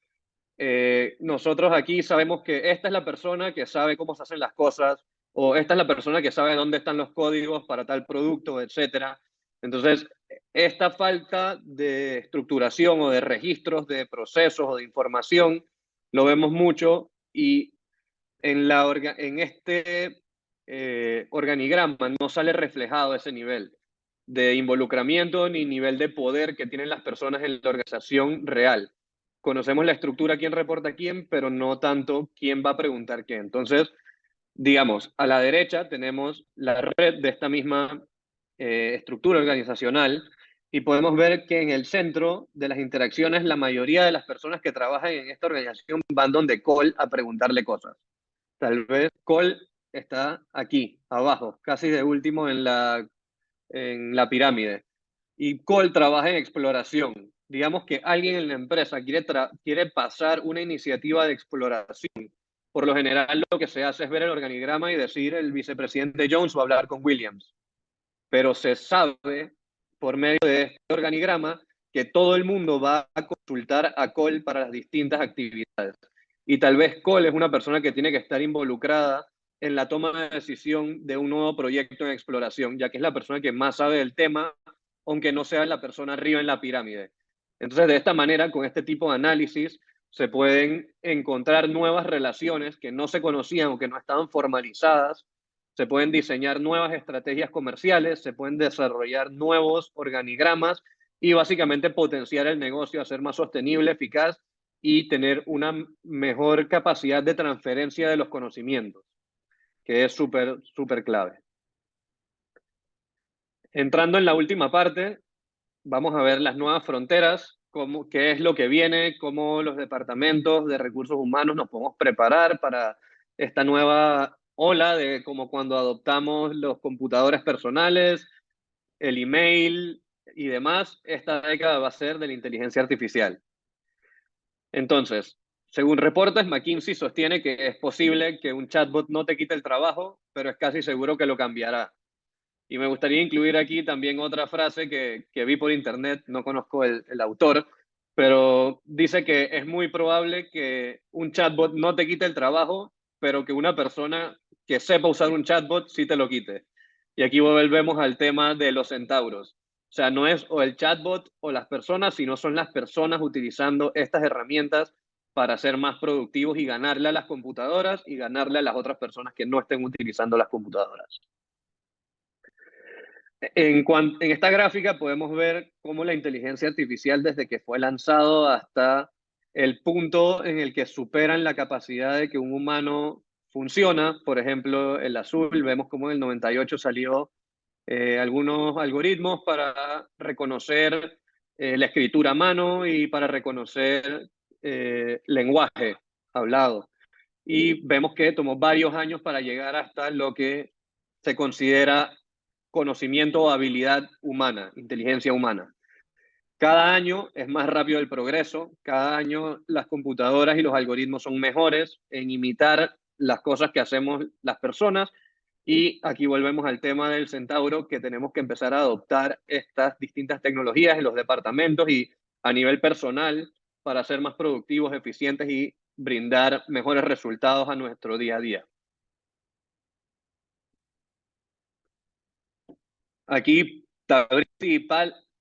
nosotros aquí sabemos que esta es la persona que sabe cómo se hacen las cosas, o esta es la persona que sabe dónde están los códigos para tal producto, etc. Entonces, esta falta de estructuración o de registros de procesos o de información lo vemos mucho, y en este organigrama no sale reflejado ese nivel de involucramiento ni nivel de poder que tienen las personas en la organización real. Conocemos la estructura, quién reporta a quién, pero no tanto quién va a preguntar qué. Entonces, digamos, a la derecha tenemos la red de esta misma estructura organizacional, y podemos ver que en el centro de las interacciones la mayoría de las personas que trabajan en esta organización van donde Cole a preguntarle cosas. Tal vez Cole está aquí, abajo, casi de último en la pirámide. Y Cole trabaja en exploración. Digamos que alguien en la empresa quiere pasar una iniciativa de exploración. Por lo general, lo que se hace es ver el organigrama y decir el vicepresidente Jones va a hablar con Williams. Pero se sabe, por medio de este organigrama, que todo el mundo va a consultar a Cole para las distintas actividades. Y tal vez Cole es una persona que tiene que estar involucrada en la toma de decisión de un nuevo proyecto en exploración, ya que es la persona que más sabe del tema, aunque no sea la persona arriba en la pirámide. Entonces, de esta manera, con este tipo de análisis, se pueden encontrar nuevas relaciones que no se conocían o que no estaban formalizadas. Se pueden diseñar nuevas estrategias comerciales, se pueden desarrollar nuevos organigramas y básicamente potenciar el negocio a ser más sostenible, eficaz y tener una mejor capacidad de transferencia de los conocimientos, que es súper, súper clave. Entrando en la última parte, vamos a ver las nuevas fronteras, qué es lo que viene, cómo los departamentos de recursos humanos nos podemos preparar para esta nueva ola de como cuando adoptamos los computadores personales, el email y demás. Esta década va a ser de la inteligencia artificial. Entonces, según reportes, McKinsey sostiene que es posible que un chatbot no te quite el trabajo, pero es casi seguro que lo cambiará. Y me gustaría incluir aquí también otra frase que vi por internet, no conozco el autor, pero dice que es muy probable que un chatbot no te quite el trabajo, pero que una persona que sepa usar un chatbot sí te lo quite. Y aquí volvemos al tema de los centauros. O sea, no es o el chatbot o las personas, sino son las personas utilizando estas herramientas para ser más productivos y ganarle a las computadoras y ganarle a las otras personas que no estén utilizando las computadoras. En esta gráfica podemos ver cómo la inteligencia artificial, desde que fue lanzado hasta el punto en el que superan la capacidad de que un humano funciona. Por ejemplo, el azul, vemos cómo en el 98 salió algunos algoritmos para reconocer la escritura a mano y para reconocer lenguaje hablado. Y vemos que tomó varios años para llegar hasta lo que se considera conocimiento o habilidad humana, inteligencia humana. Cada año es más rápido el progreso, cada año las computadoras y los algoritmos son mejores en imitar las cosas que hacemos las personas, y aquí volvemos al tema del centauro, que tenemos que empezar a adoptar estas distintas tecnologías en los departamentos y a nivel personal para ser más productivos, eficientes y brindar mejores resultados a nuestro día a día. Aquí Tabrizi y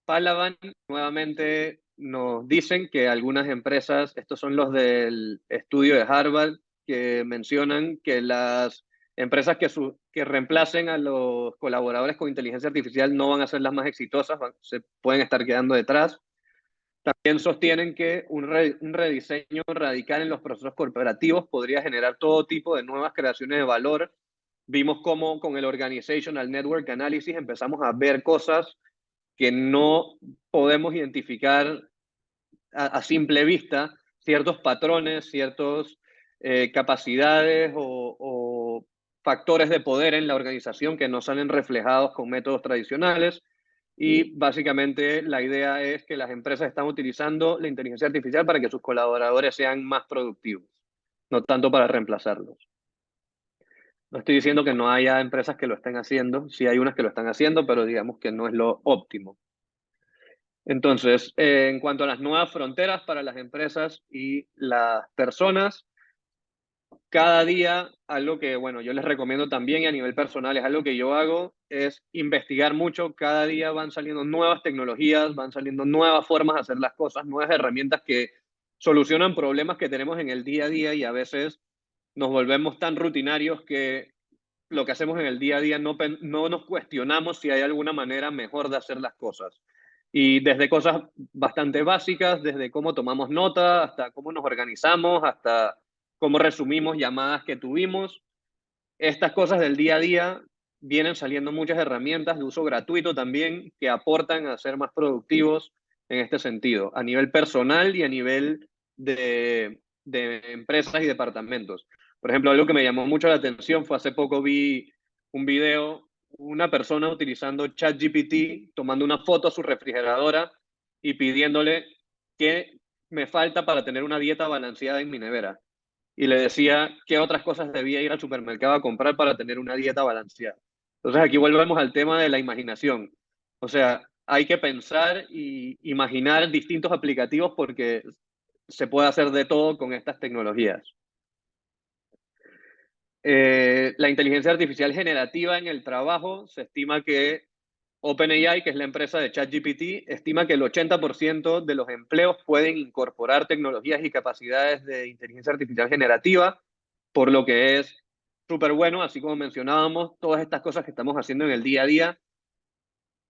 Pallavan nuevamente nos dicen que algunas empresas, estos son los del estudio de Harvard, que mencionan que las empresas que reemplacen a los colaboradores con inteligencia artificial no van a ser las más exitosas, se pueden estar quedando detrás. También sostienen que un rediseño radical en los procesos corporativos podría generar todo tipo de nuevas creaciones de valor. Vimos cómo con el Organizational Network Analysis empezamos a ver cosas que no podemos identificar a simple vista ciertos patrones, ciertas capacidades o factores de poder en la organización que no salen reflejados con métodos tradicionales. Y básicamente la idea es que las empresas están utilizando la inteligencia artificial para que sus colaboradores sean más productivos, no tanto para reemplazarlos. No estoy diciendo que no haya empresas que lo estén haciendo, sí hay unas que lo están haciendo, pero digamos que no es lo óptimo. Entonces, en cuanto a las nuevas fronteras para las empresas y las personas, cada día algo que, bueno, yo les recomiendo también y a nivel personal es algo que yo hago, es investigar mucho. Cada día van saliendo nuevas tecnologías, van saliendo nuevas formas de hacer las cosas, nuevas herramientas que solucionan problemas que tenemos en el día a día y a veces nos volvemos tan rutinarios que lo que hacemos en el día a día no nos cuestionamos si hay alguna manera mejor de hacer las cosas. Y desde cosas bastante básicas, desde cómo tomamos nota, hasta cómo nos organizamos, hasta cómo resumimos llamadas que tuvimos. Estas cosas del día a día vienen saliendo muchas herramientas de uso gratuito también que aportan a ser más productivos en este sentido, a nivel personal y a nivel de empresas y departamentos. Por ejemplo, algo que me llamó mucho la atención fue hace poco vi un video, una persona utilizando ChatGPT, tomando una foto a su refrigeradora y pidiéndole qué me falta para tener una dieta balanceada en mi nevera. Y le decía qué otras cosas debía ir al supermercado a comprar para tener una dieta balanceada. Entonces aquí volvemos al tema de la imaginación. O sea, hay que pensar y imaginar distintos aplicativos porque se puede hacer de todo con estas tecnologías. La inteligencia artificial generativa en el trabajo, se estima que OpenAI, que es la empresa de ChatGPT, estima que el 80% de los empleos pueden incorporar tecnologías y capacidades de inteligencia artificial generativa, por lo que es súper bueno, así como mencionábamos, todas estas cosas que estamos haciendo en el día a día,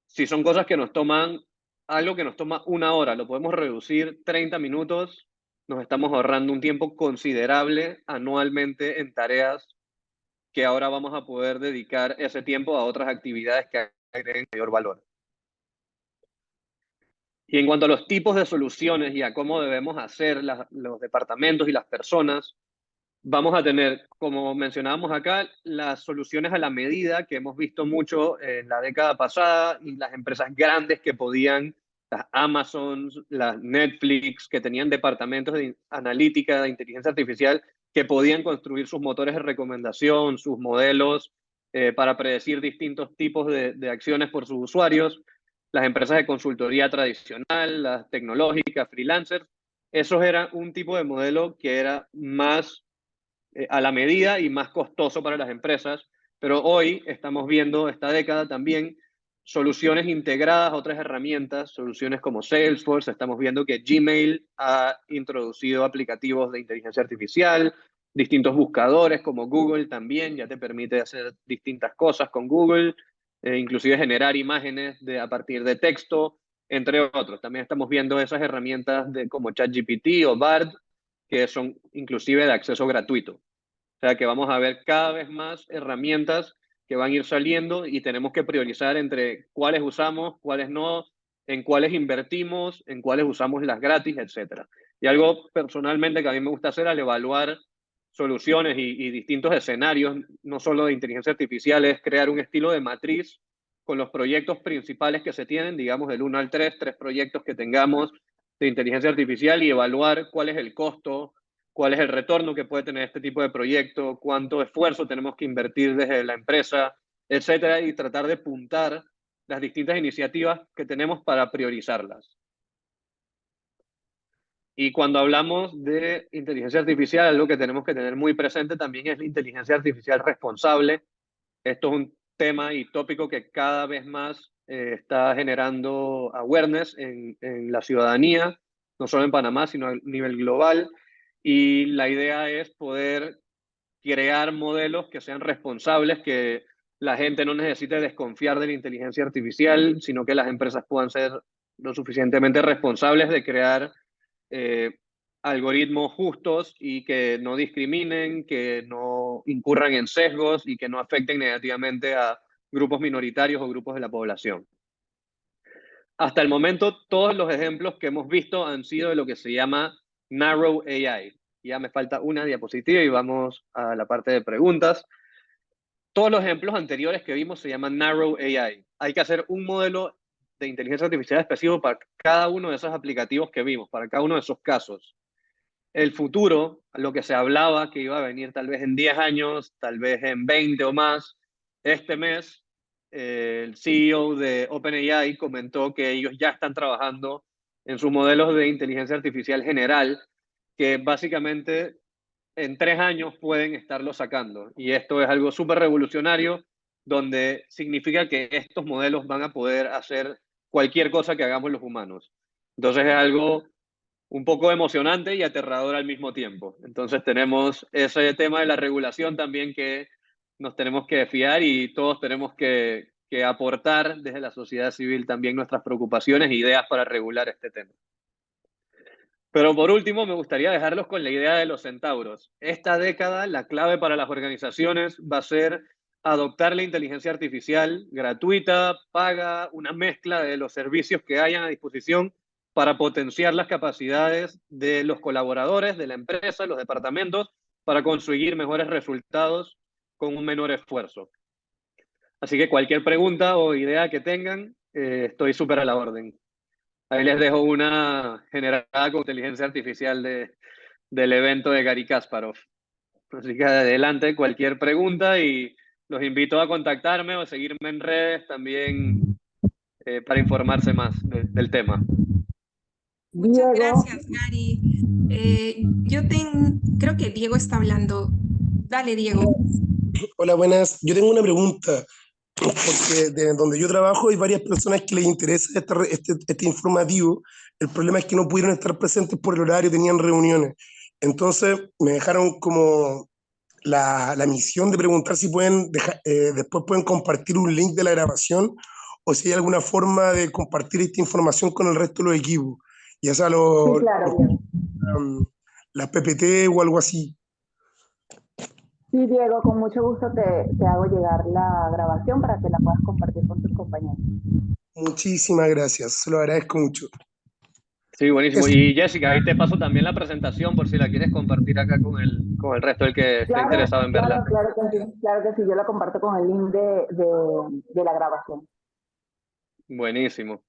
si son cosas que nos toman, algo que nos toma 1 hora, lo podemos reducir 30 minutos, nos estamos ahorrando un tiempo considerable anualmente en tareas que ahora vamos a poder dedicar ese tiempo a otras actividades que agreguen mayor valor. Y en cuanto a los tipos de soluciones y a cómo debemos hacer los departamentos y las personas, vamos a tener, como mencionábamos acá, las soluciones a la medida que hemos visto mucho en la década pasada y las empresas grandes que podían, las Amazon, las Netflix, que tenían departamentos de analítica, de inteligencia artificial, que podían construir sus motores de recomendación, sus modelos para predecir distintos tipos de acciones por sus usuarios. Las empresas de consultoría tradicional, las tecnológicas, freelancers, esos eran un tipo de modelo que era más a la medida y más costoso para las empresas, pero hoy estamos viendo esta década también soluciones integradas a otras herramientas, soluciones como Salesforce, estamos viendo que Gmail ha introducido aplicativos de inteligencia artificial, distintos buscadores como Google también ya te permite hacer distintas cosas con Google, inclusive generar imágenes a partir de texto, entre otros. También estamos viendo esas herramientas como ChatGPT o Bard, que son inclusive de acceso gratuito. O sea que vamos a ver cada vez más herramientas que van a ir saliendo y tenemos que priorizar entre cuáles usamos, cuáles no, en cuáles invertimos, en cuáles usamos las gratis, etc. Y algo personalmente que a mí me gusta hacer al evaluar soluciones y distintos escenarios, no solo de inteligencia artificial, es crear un estilo de matriz con los proyectos principales que se tienen, digamos del 1 al 3, 3 proyectos que tengamos de inteligencia artificial y evaluar cuál es el costo, cuál es el retorno que puede tener este tipo de proyecto, cuánto esfuerzo tenemos que invertir desde la empresa, etcétera, y tratar de puntar las distintas iniciativas que tenemos para priorizarlas. Y cuando hablamos de inteligencia artificial, algo que tenemos que tener muy presente también es la inteligencia artificial responsable. Esto es un tema y tópico que cada vez más está generando awareness en la ciudadanía, no solo en Panamá, sino a nivel global. Y la idea es poder crear modelos que sean responsables, que la gente no necesite desconfiar de la inteligencia artificial, sino que las empresas puedan ser lo suficientemente responsables de crear algoritmos justos y que no discriminen, que no incurran en sesgos y que no afecten negativamente a grupos minoritarios o grupos de la población. hasta el momento, todos los ejemplos que hemos visto han sido de lo que se llama Narrow AI. Ya me falta una diapositiva y vamos a la parte de preguntas. Todos los ejemplos anteriores que vimos se llaman Narrow AI. Hay que hacer un modelo de inteligencia artificial específico para cada uno de esos aplicativos que vimos, para cada uno de esos casos. El futuro, lo que se hablaba que iba a venir tal vez en 10 años, tal vez en 20 o más, este mes el CEO de OpenAI comentó que ellos ya están trabajando en sus modelos de inteligencia artificial general, que básicamente en 3 años pueden estarlo sacando. Y esto es algo súper revolucionario, donde significa que estos modelos van a poder hacer cualquier cosa que hagamos los humanos. Entonces es algo un poco emocionante y aterrador al mismo tiempo. Entonces tenemos ese tema de la regulación también que nos tenemos que fiar y todos tenemos que aportar desde la sociedad civil también nuestras preocupaciones e ideas para regular este tema. Pero por último, me gustaría dejarlos con la idea de los centauros. Esta década, la clave para las organizaciones va a ser adoptar la inteligencia artificial gratuita, paga, una mezcla de los servicios que hayan a disposición para potenciar las capacidades de los colaboradores, de la empresa, los departamentos, para conseguir mejores resultados con un menor esfuerzo. Así que cualquier pregunta o idea que tengan, estoy súper a la orden. Ahí les dejo una generada con inteligencia artificial del evento de Gary Kasparov. Así que adelante, cualquier pregunta y los invito a contactarme o a seguirme en redes también para informarse más del tema. Muchas Diego, gracias, Gary. Creo que Diego está hablando. Dale, Diego. Hola, buenas. Yo tengo una pregunta, porque de donde yo trabajo hay varias personas que les interesa este informativo. El problema es que no pudieron estar presentes por el horario, tenían reuniones. Entonces me dejaron como la misión de preguntar si pueden después pueden compartir un link de la grabación o si hay alguna forma de compartir esta información con el resto de los equipos, ya sea sí, claro, Diego. las PPT o algo así. Sí, Diego, con mucho gusto te hago llegar la grabación para que la puedas compartir con tus compañeros. Muchísimas gracias, se lo agradezco mucho. Sí, buenísimo. Eso. Y Jessica, ahí te paso también la presentación por si la quieres compartir acá con el resto del que esté interesado en verla. Claro que sí, yo la comparto con el link de la grabación. Buenísimo.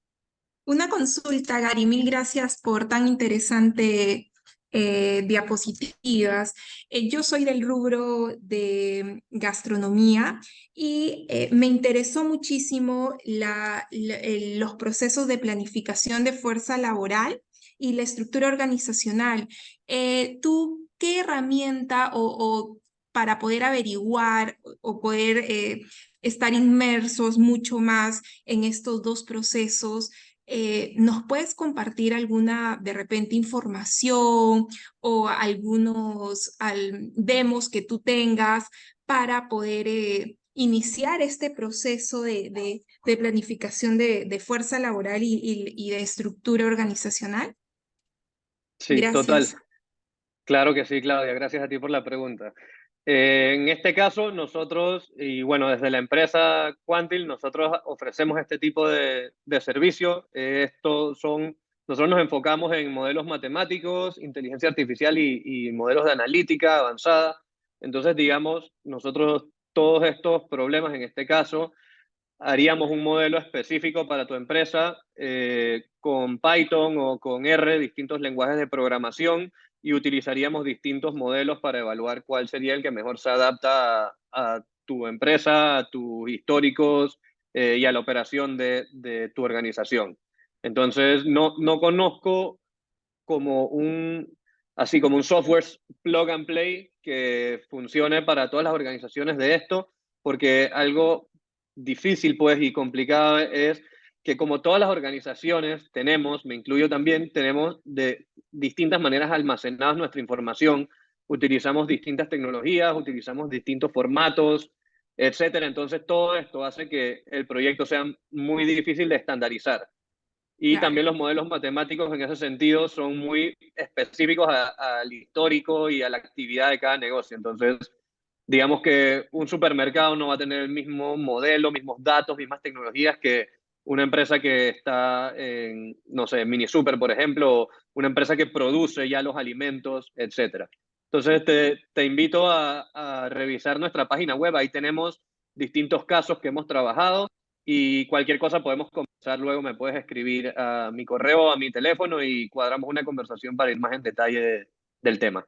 Una consulta, Gary. Mil gracias por tan interesante diapositivas. Yo soy del rubro de gastronomía y me interesó muchísimo los procesos de planificación de fuerza laboral y la estructura organizacional. ¿Tú qué herramienta o para poder averiguar o poder estar inmersos mucho más en estos dos procesos? ¿Nos puedes compartir alguna, de repente, información o algunos demos que tú tengas para poder iniciar este proceso de planificación de fuerza laboral y de estructura organizacional? Sí, total. Gracias. Claro que sí, Claudia. Gracias a ti por la pregunta. En este caso, nosotros, y bueno, desde la empresa Quantil, nosotros ofrecemos este tipo de servicio. Nosotros nos enfocamos en modelos matemáticos, inteligencia artificial y modelos de analítica avanzada. Entonces, digamos, nosotros todos estos problemas, en este caso, haríamos un modelo específico para tu empresa con Python o con R, distintos lenguajes de programación, y utilizaríamos distintos modelos para evaluar cuál sería el que mejor se adapta a tu empresa, a tus históricos y a la operación de tu organización. Entonces, no conozco así como un software plug and play que funcione para todas las organizaciones de esto, porque algo difícil pues y complicado es que como todas las organizaciones tenemos, me incluyo también, tenemos de distintas maneras almacenadas nuestra información, utilizamos distintas tecnologías, utilizamos distintos formatos, etcétera. Entonces todo esto hace que el proyecto sea muy difícil de estandarizar. Y Claro. también los modelos matemáticos en ese sentido son muy específicos al histórico y a la actividad de cada negocio. Entonces, digamos que un supermercado no va a tener el mismo modelo, mismos datos, mismas tecnologías que una empresa que está en, no sé, Mini Super, por ejemplo, o una empresa que produce ya los alimentos, etcétera. Entonces, te invito a revisar nuestra página web. Ahí tenemos distintos casos que hemos trabajado y cualquier cosa podemos conversar luego. Me puedes escribir a mi correo, a mi teléfono y cuadramos una conversación para ir más en detalle del tema.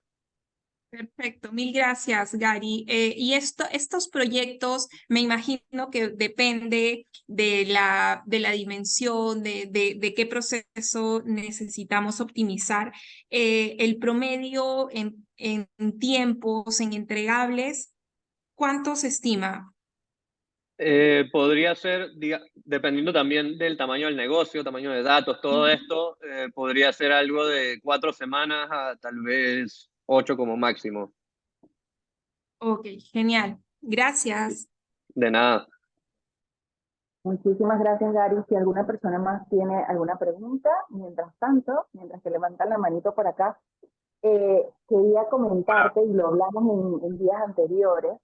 Perfecto, mil gracias, Gary. Y estos proyectos, me imagino que depende de la dimensión, de qué proceso necesitamos optimizar. El promedio en tiempos, en entregables, ¿cuánto se estima? Podría ser, dependiendo también del tamaño del negocio, tamaño de datos, todo esto, podría ser algo de 4 semanas a tal vez 8 como máximo. Ok, genial. Gracias. De nada. Muchísimas gracias, Gary. Si alguna persona más tiene alguna pregunta, mientras tanto, mientras que levantan la manito por acá, quería comentarte, y lo hablamos en días anteriores,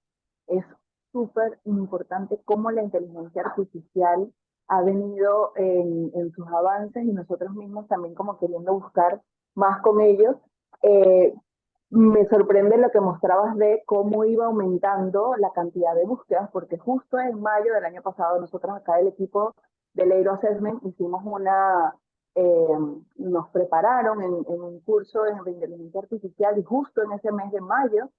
es súper importante cómo la inteligencia artificial ha venido en sus avances y nosotros mismos también como queriendo buscar más con ellos. Me sorprende lo que mostrabas de cómo iba aumentando la cantidad de búsquedas, porque justo en mayo del año pasado nosotros acá del equipo de Leiro Assessment hicimos nos prepararon en un curso de inteligencia artificial y justo en ese mes de mayo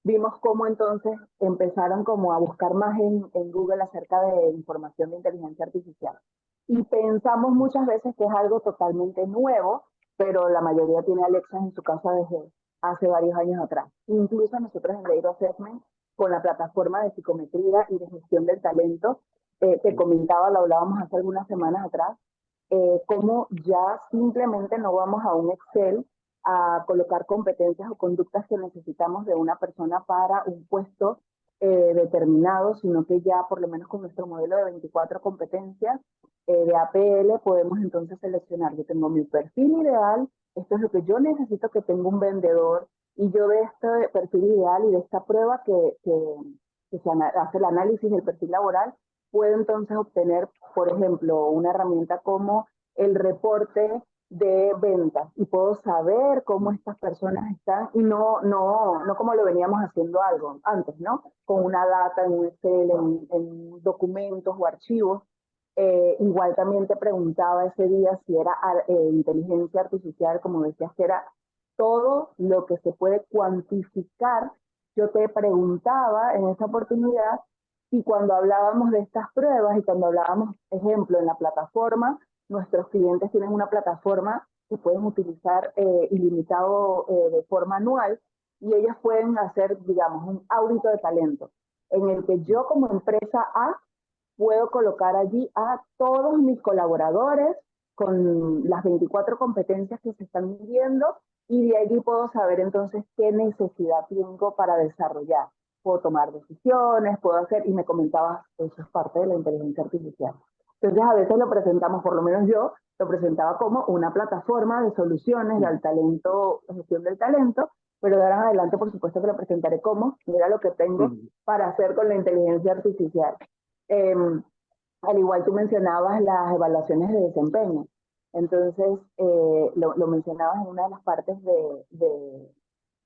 vimos cómo entonces empezaron como a buscar más en Google acerca de información de inteligencia artificial. Y pensamos muchas veces que es algo totalmente nuevo, pero la mayoría tiene Alexa en su casa desde hace varios años atrás. Incluso nosotros en Leiro Assessment, con la plataforma de psicometría y de gestión del talento, te comentaba, lo hablábamos hace algunas semanas atrás, cómo ya simplemente no vamos a un Excel a colocar competencias o conductas que necesitamos de una persona para un puesto determinado, sino que ya por lo menos con nuestro modelo de 24 competencias de APL podemos entonces seleccionar. Yo tengo mi perfil ideal, esto es lo que yo necesito que tenga un vendedor, y yo de este perfil ideal y de esta prueba que se hace el análisis del perfil laboral, puedo entonces obtener, por ejemplo, una herramienta como el reporte de ventas y puedo saber cómo estas personas están y no como lo veníamos haciendo algo antes, ¿no? Con una data en un Excel, en documentos o archivos. Igual también te preguntaba ese día si era inteligencia artificial, como decías que era todo lo que se puede cuantificar. Yo te preguntaba en esa oportunidad si cuando hablábamos de estas pruebas y cuando hablábamos, ejemplo, en la plataforma, nuestros clientes tienen una plataforma que pueden utilizar ilimitado de forma anual y ellos pueden hacer, digamos, un audito de talento en el que yo como empresa A puedo colocar allí a todos mis colaboradores con las 24 competencias que se están midiendo y de allí puedo saber entonces qué necesidad tengo para desarrollar. Puedo tomar decisiones, puedo hacer, y me comentabas, eso es parte de la inteligencia artificial. Entonces a veces lo presentamos, por lo menos yo, lo presentaba como una plataforma de soluciones del talento, gestión del talento, pero de ahora en adelante por supuesto que lo presentaré como, mira lo que tengo para hacer con la inteligencia artificial. Eh, Al igual tú mencionabas las evaluaciones de desempeño. Entonces, lo mencionabas en una de las partes de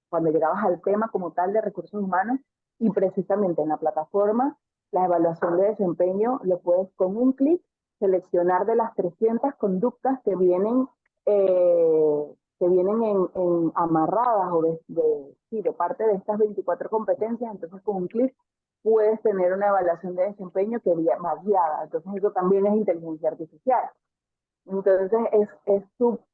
cuando llegabas al tema como tal de recursos humanos y precisamente en la plataforma, la evaluación de desempeño lo puedes con un clic seleccionar de las 300 conductas que vienen amarradas o de parte de estas 24 competencias. Entonces con un clic puedes tener una evaluación de desempeño que más guiada. Entonces eso también es inteligencia artificial. Entonces es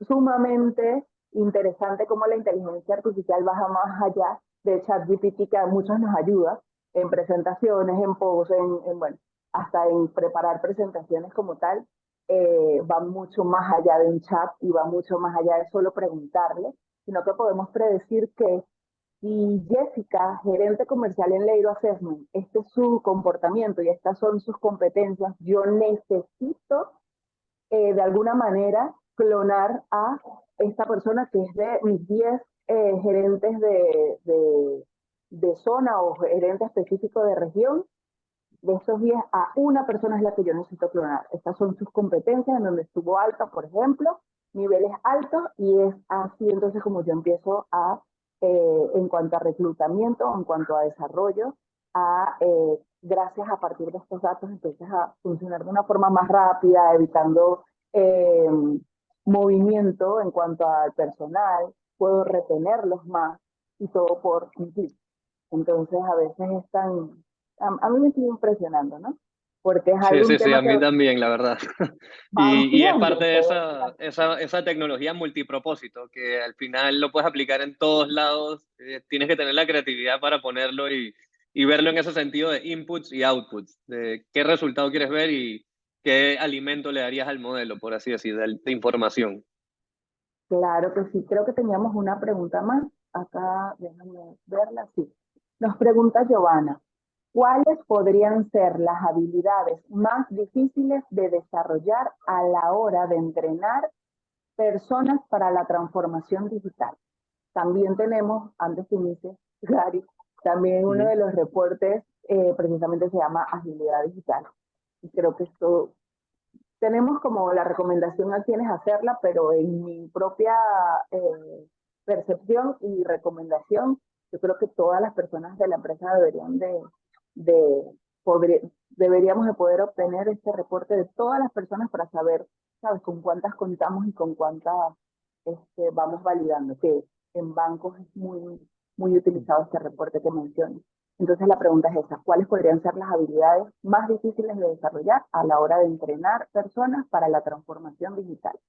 sumamente interesante cómo la inteligencia artificial baja más allá de ChatGPT, que a muchos nos ayuda en presentaciones, en posts, bueno, hasta en preparar presentaciones como tal. Va mucho más allá de un chat y va mucho más allá de solo preguntarle, sino que podemos predecir que si Jessica, gerente comercial en Leiro Assessment, este es su comportamiento y estas son sus competencias, yo necesito de alguna manera clonar a esta persona que es de mis 10 gerentes de zona o gerente específico de región. de esos 10, a una persona es la que yo necesito clonar. Estas son sus competencias, en donde estuvo alta, por ejemplo, niveles altos, y es así entonces como yo empiezo a, en cuanto a reclutamiento, en cuanto a desarrollo, gracias a partir de estos datos, entonces a funcionar de una forma más rápida, evitando movimiento en cuanto al personal, puedo retenerlos más, y todo por un clic. Entonces a veces es tan, a mí me sigue impresionando, ¿no? Porque es Sí, algún sí, sí, tema a que mí también, la verdad. va Y es ampliando parte de todo. esa tecnología multipropósito, que al final lo puedes aplicar en todos lados. Tienes que tener la creatividad para ponerlo y verlo en ese sentido de inputs y outputs, de qué resultado quieres ver y qué alimento le darías al modelo, por así decir, de información. Claro que sí, creo que teníamos una pregunta más. Acá, déjame verla, sí. Nos pregunta Giovanna, ¿cuáles podrían ser las habilidades más difíciles de desarrollar a la hora de entrenar personas para la transformación digital? También tenemos, antes que inicie, Gary, también uno de los reportes precisamente se llama agilidad digital. Y creo que esto tenemos como la recomendación a quienes hacerla, pero en mi propia percepción y recomendación, yo creo que todas las personas de la empresa de deberíamos de poder obtener este reporte de todas las personas para saber, ¿sabes?, con cuántas contamos y con cuántas vamos validando, que en bancos es muy utilizado este reporte que mencioné. Entonces la pregunta es esa, ¿cuáles podrían ser las habilidades más difíciles de desarrollar a la hora de entrenar personas para la transformación digital?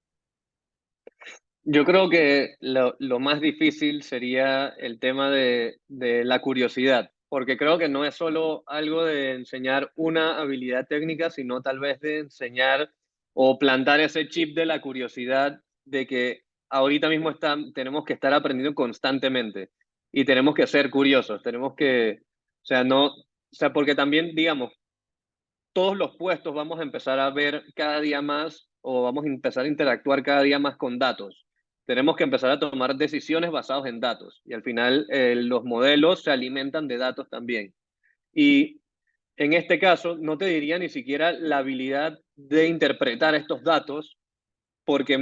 Yo creo que lo más difícil sería el tema de la curiosidad, porque creo que no es solo algo de enseñar una habilidad técnica, sino tal vez de enseñar o plantar ese chip de la curiosidad de que ahorita mismo tenemos que estar aprendiendo constantemente y tenemos que ser curiosos, tenemos que, o sea, no, o sea, porque también, digamos, todos los puestos vamos a empezar a ver cada día más o vamos a empezar a interactuar cada día más con datos. Tenemos que empezar a tomar decisiones basadas en datos y al final los modelos se alimentan de datos también. Y en este caso, no te diría ni siquiera la habilidad de interpretar estos datos, porque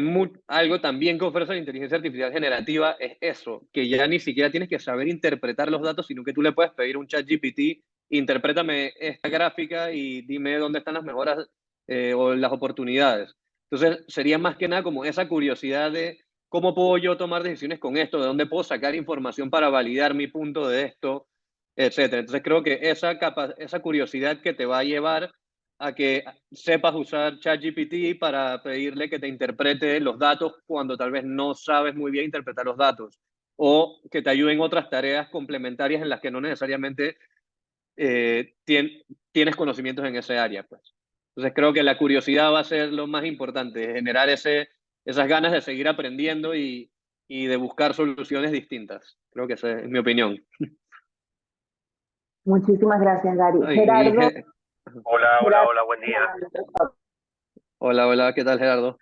algo también que ofrece la inteligencia artificial generativa es eso, que ya ni siquiera tienes que saber interpretar los datos, sino que tú le puedes pedir un chat GPT, interprétame esta gráfica y dime dónde están las mejoras o las oportunidades. Entonces, sería más que nada como esa curiosidad de cómo puedo yo tomar decisiones con esto, de dónde puedo sacar información para validar mi punto de esto, etcétera. Entonces, creo que esa curiosidad que te va a llevar a que sepas usar ChatGPT para pedirle que te interprete los datos cuando tal vez no sabes muy bien interpretar los datos, o que te ayude en otras tareas complementarias en las que no necesariamente tienes conocimientos en ese área, pues. Entonces creo que la curiosidad va a ser lo más importante, generar esas ganas de seguir aprendiendo y de buscar soluciones distintas. Creo que esa es mi opinión. Muchísimas gracias, Gary. Y, Gerardo. Hola, buen día. hola, ¿qué tal, Gerardo?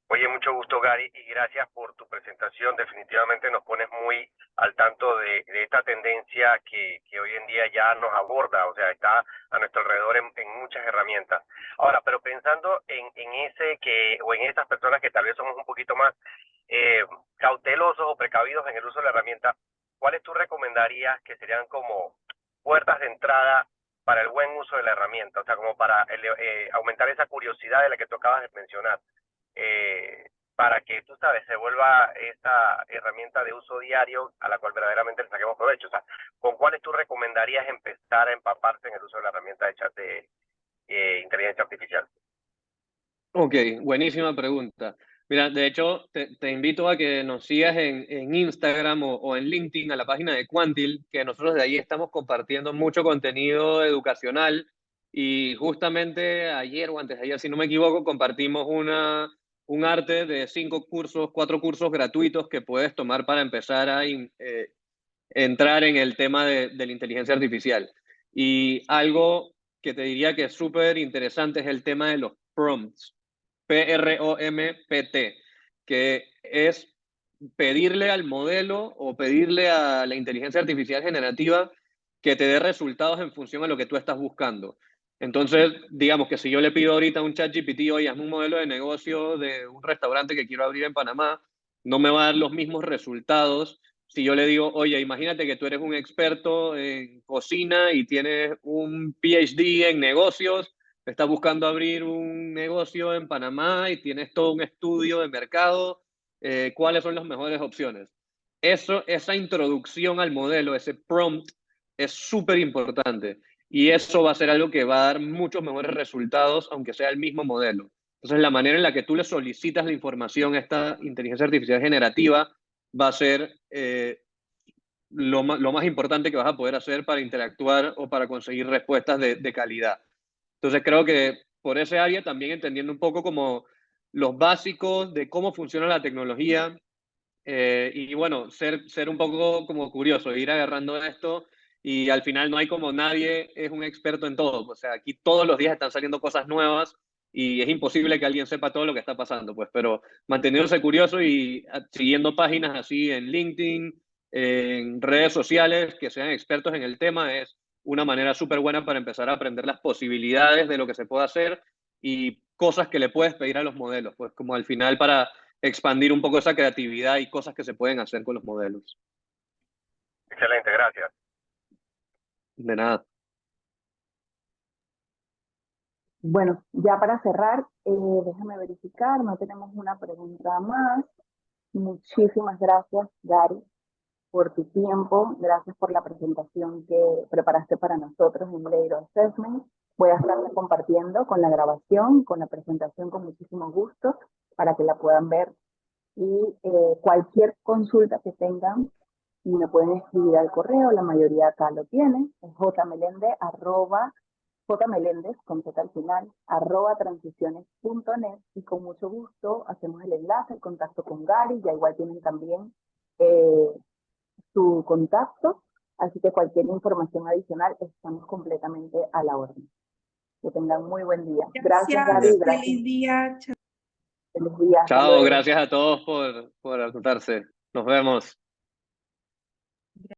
Oye, mucho gusto, Gary, y gracias por tu presentación. Definitivamente nos pones muy al tanto de esta tendencia que hoy en día ya nos aborda, o sea, está a nuestro alrededor en muchas herramientas. Ahora, pero pensando en esas personas que tal vez somos un poquito más cautelosos o precavidos en el uso de la herramienta, ¿cuáles tú recomendarías que serían como puertas de entrada para el buen uso de la herramienta? O sea, como para aumentar esa curiosidad de la que tú acabas de mencionar. Para que, tú sabes, se vuelva esta herramienta de uso diario a la cual verdaderamente le saquemos provecho. O sea, ¿con cuáles tú recomendarías empezar a empaparse en el uso de la herramienta de chat de inteligencia artificial? Ok, buenísima pregunta. Mira, de hecho, te invito a que nos sigas en Instagram o en LinkedIn, a la página de Quantil, que nosotros de ahí estamos compartiendo mucho contenido educacional. Y justamente ayer o antes de ayer, si no me equivoco, compartimos un arte de 4 cursos gratuitos que puedes tomar para empezar a entrar en el tema de la inteligencia artificial. Y algo que te diría que es súper interesante es el tema de los prompts. PROMPT, que es pedirle al modelo o pedirle a la inteligencia artificial generativa que te dé resultados en función a lo que tú estás buscando. Entonces, digamos que si yo le pido ahorita a un ChatGPT, oye, hazme un modelo de negocio de un restaurante que quiero abrir en Panamá, no me va a dar los mismos resultados si yo le digo, oye, imagínate que tú eres un experto en cocina y tienes un PhD en negocios, estás buscando abrir un negocio en Panamá y tienes todo un estudio de mercado, ¿cuáles son las mejores opciones? Esa introducción al modelo, ese prompt, es súper importante. Y eso va a ser algo que va a dar muchos mejores resultados, aunque sea el mismo modelo. Entonces, la manera en la que tú le solicitas la información a esta inteligencia artificial generativa va a ser lo más importante que vas a poder hacer para interactuar o para conseguir respuestas de calidad. Entonces, creo que por ese área también entendiendo un poco como los básicos de cómo funciona la tecnología, y bueno, ser un poco como curioso, ir agarrando esto y al final no hay como nadie es un experto en todo. O sea, aquí todos los días están saliendo cosas nuevas y es imposible que alguien sepa todo lo que está pasando, pues, pero manteniéndose curioso y siguiendo páginas así en LinkedIn, en redes sociales que sean expertos en el tema es una manera súper buena para empezar a aprender las posibilidades de lo que se puede hacer y cosas que le puedes pedir a los modelos, pues como al final para expandir un poco esa creatividad y cosas que se pueden hacer con los modelos. Excelente, gracias. De nada. Bueno, ya para cerrar, déjame verificar, no tenemos una pregunta más. Muchísimas gracias, Gary, por tu tiempo. Gracias por la presentación que preparaste para nosotros en Layer Assessment. Voy a estar compartiendo con la grabación, con la presentación con muchísimo gusto para que la puedan ver. Y cualquier consulta que tengan, me pueden escribir al correo, la mayoría acá lo tiene, es jmeléndez, con Z al final, @transiciones.net, y con mucho gusto hacemos el enlace, el contacto con Gary, ya igual tienen también su contacto, así que cualquier información adicional estamos completamente a la orden. Que tengan muy buen día. Gracias, Gary. Gracias. Feliz día. Feliz día. Hasta Chao, luego. gracias a todos por anotarse. Nos vemos.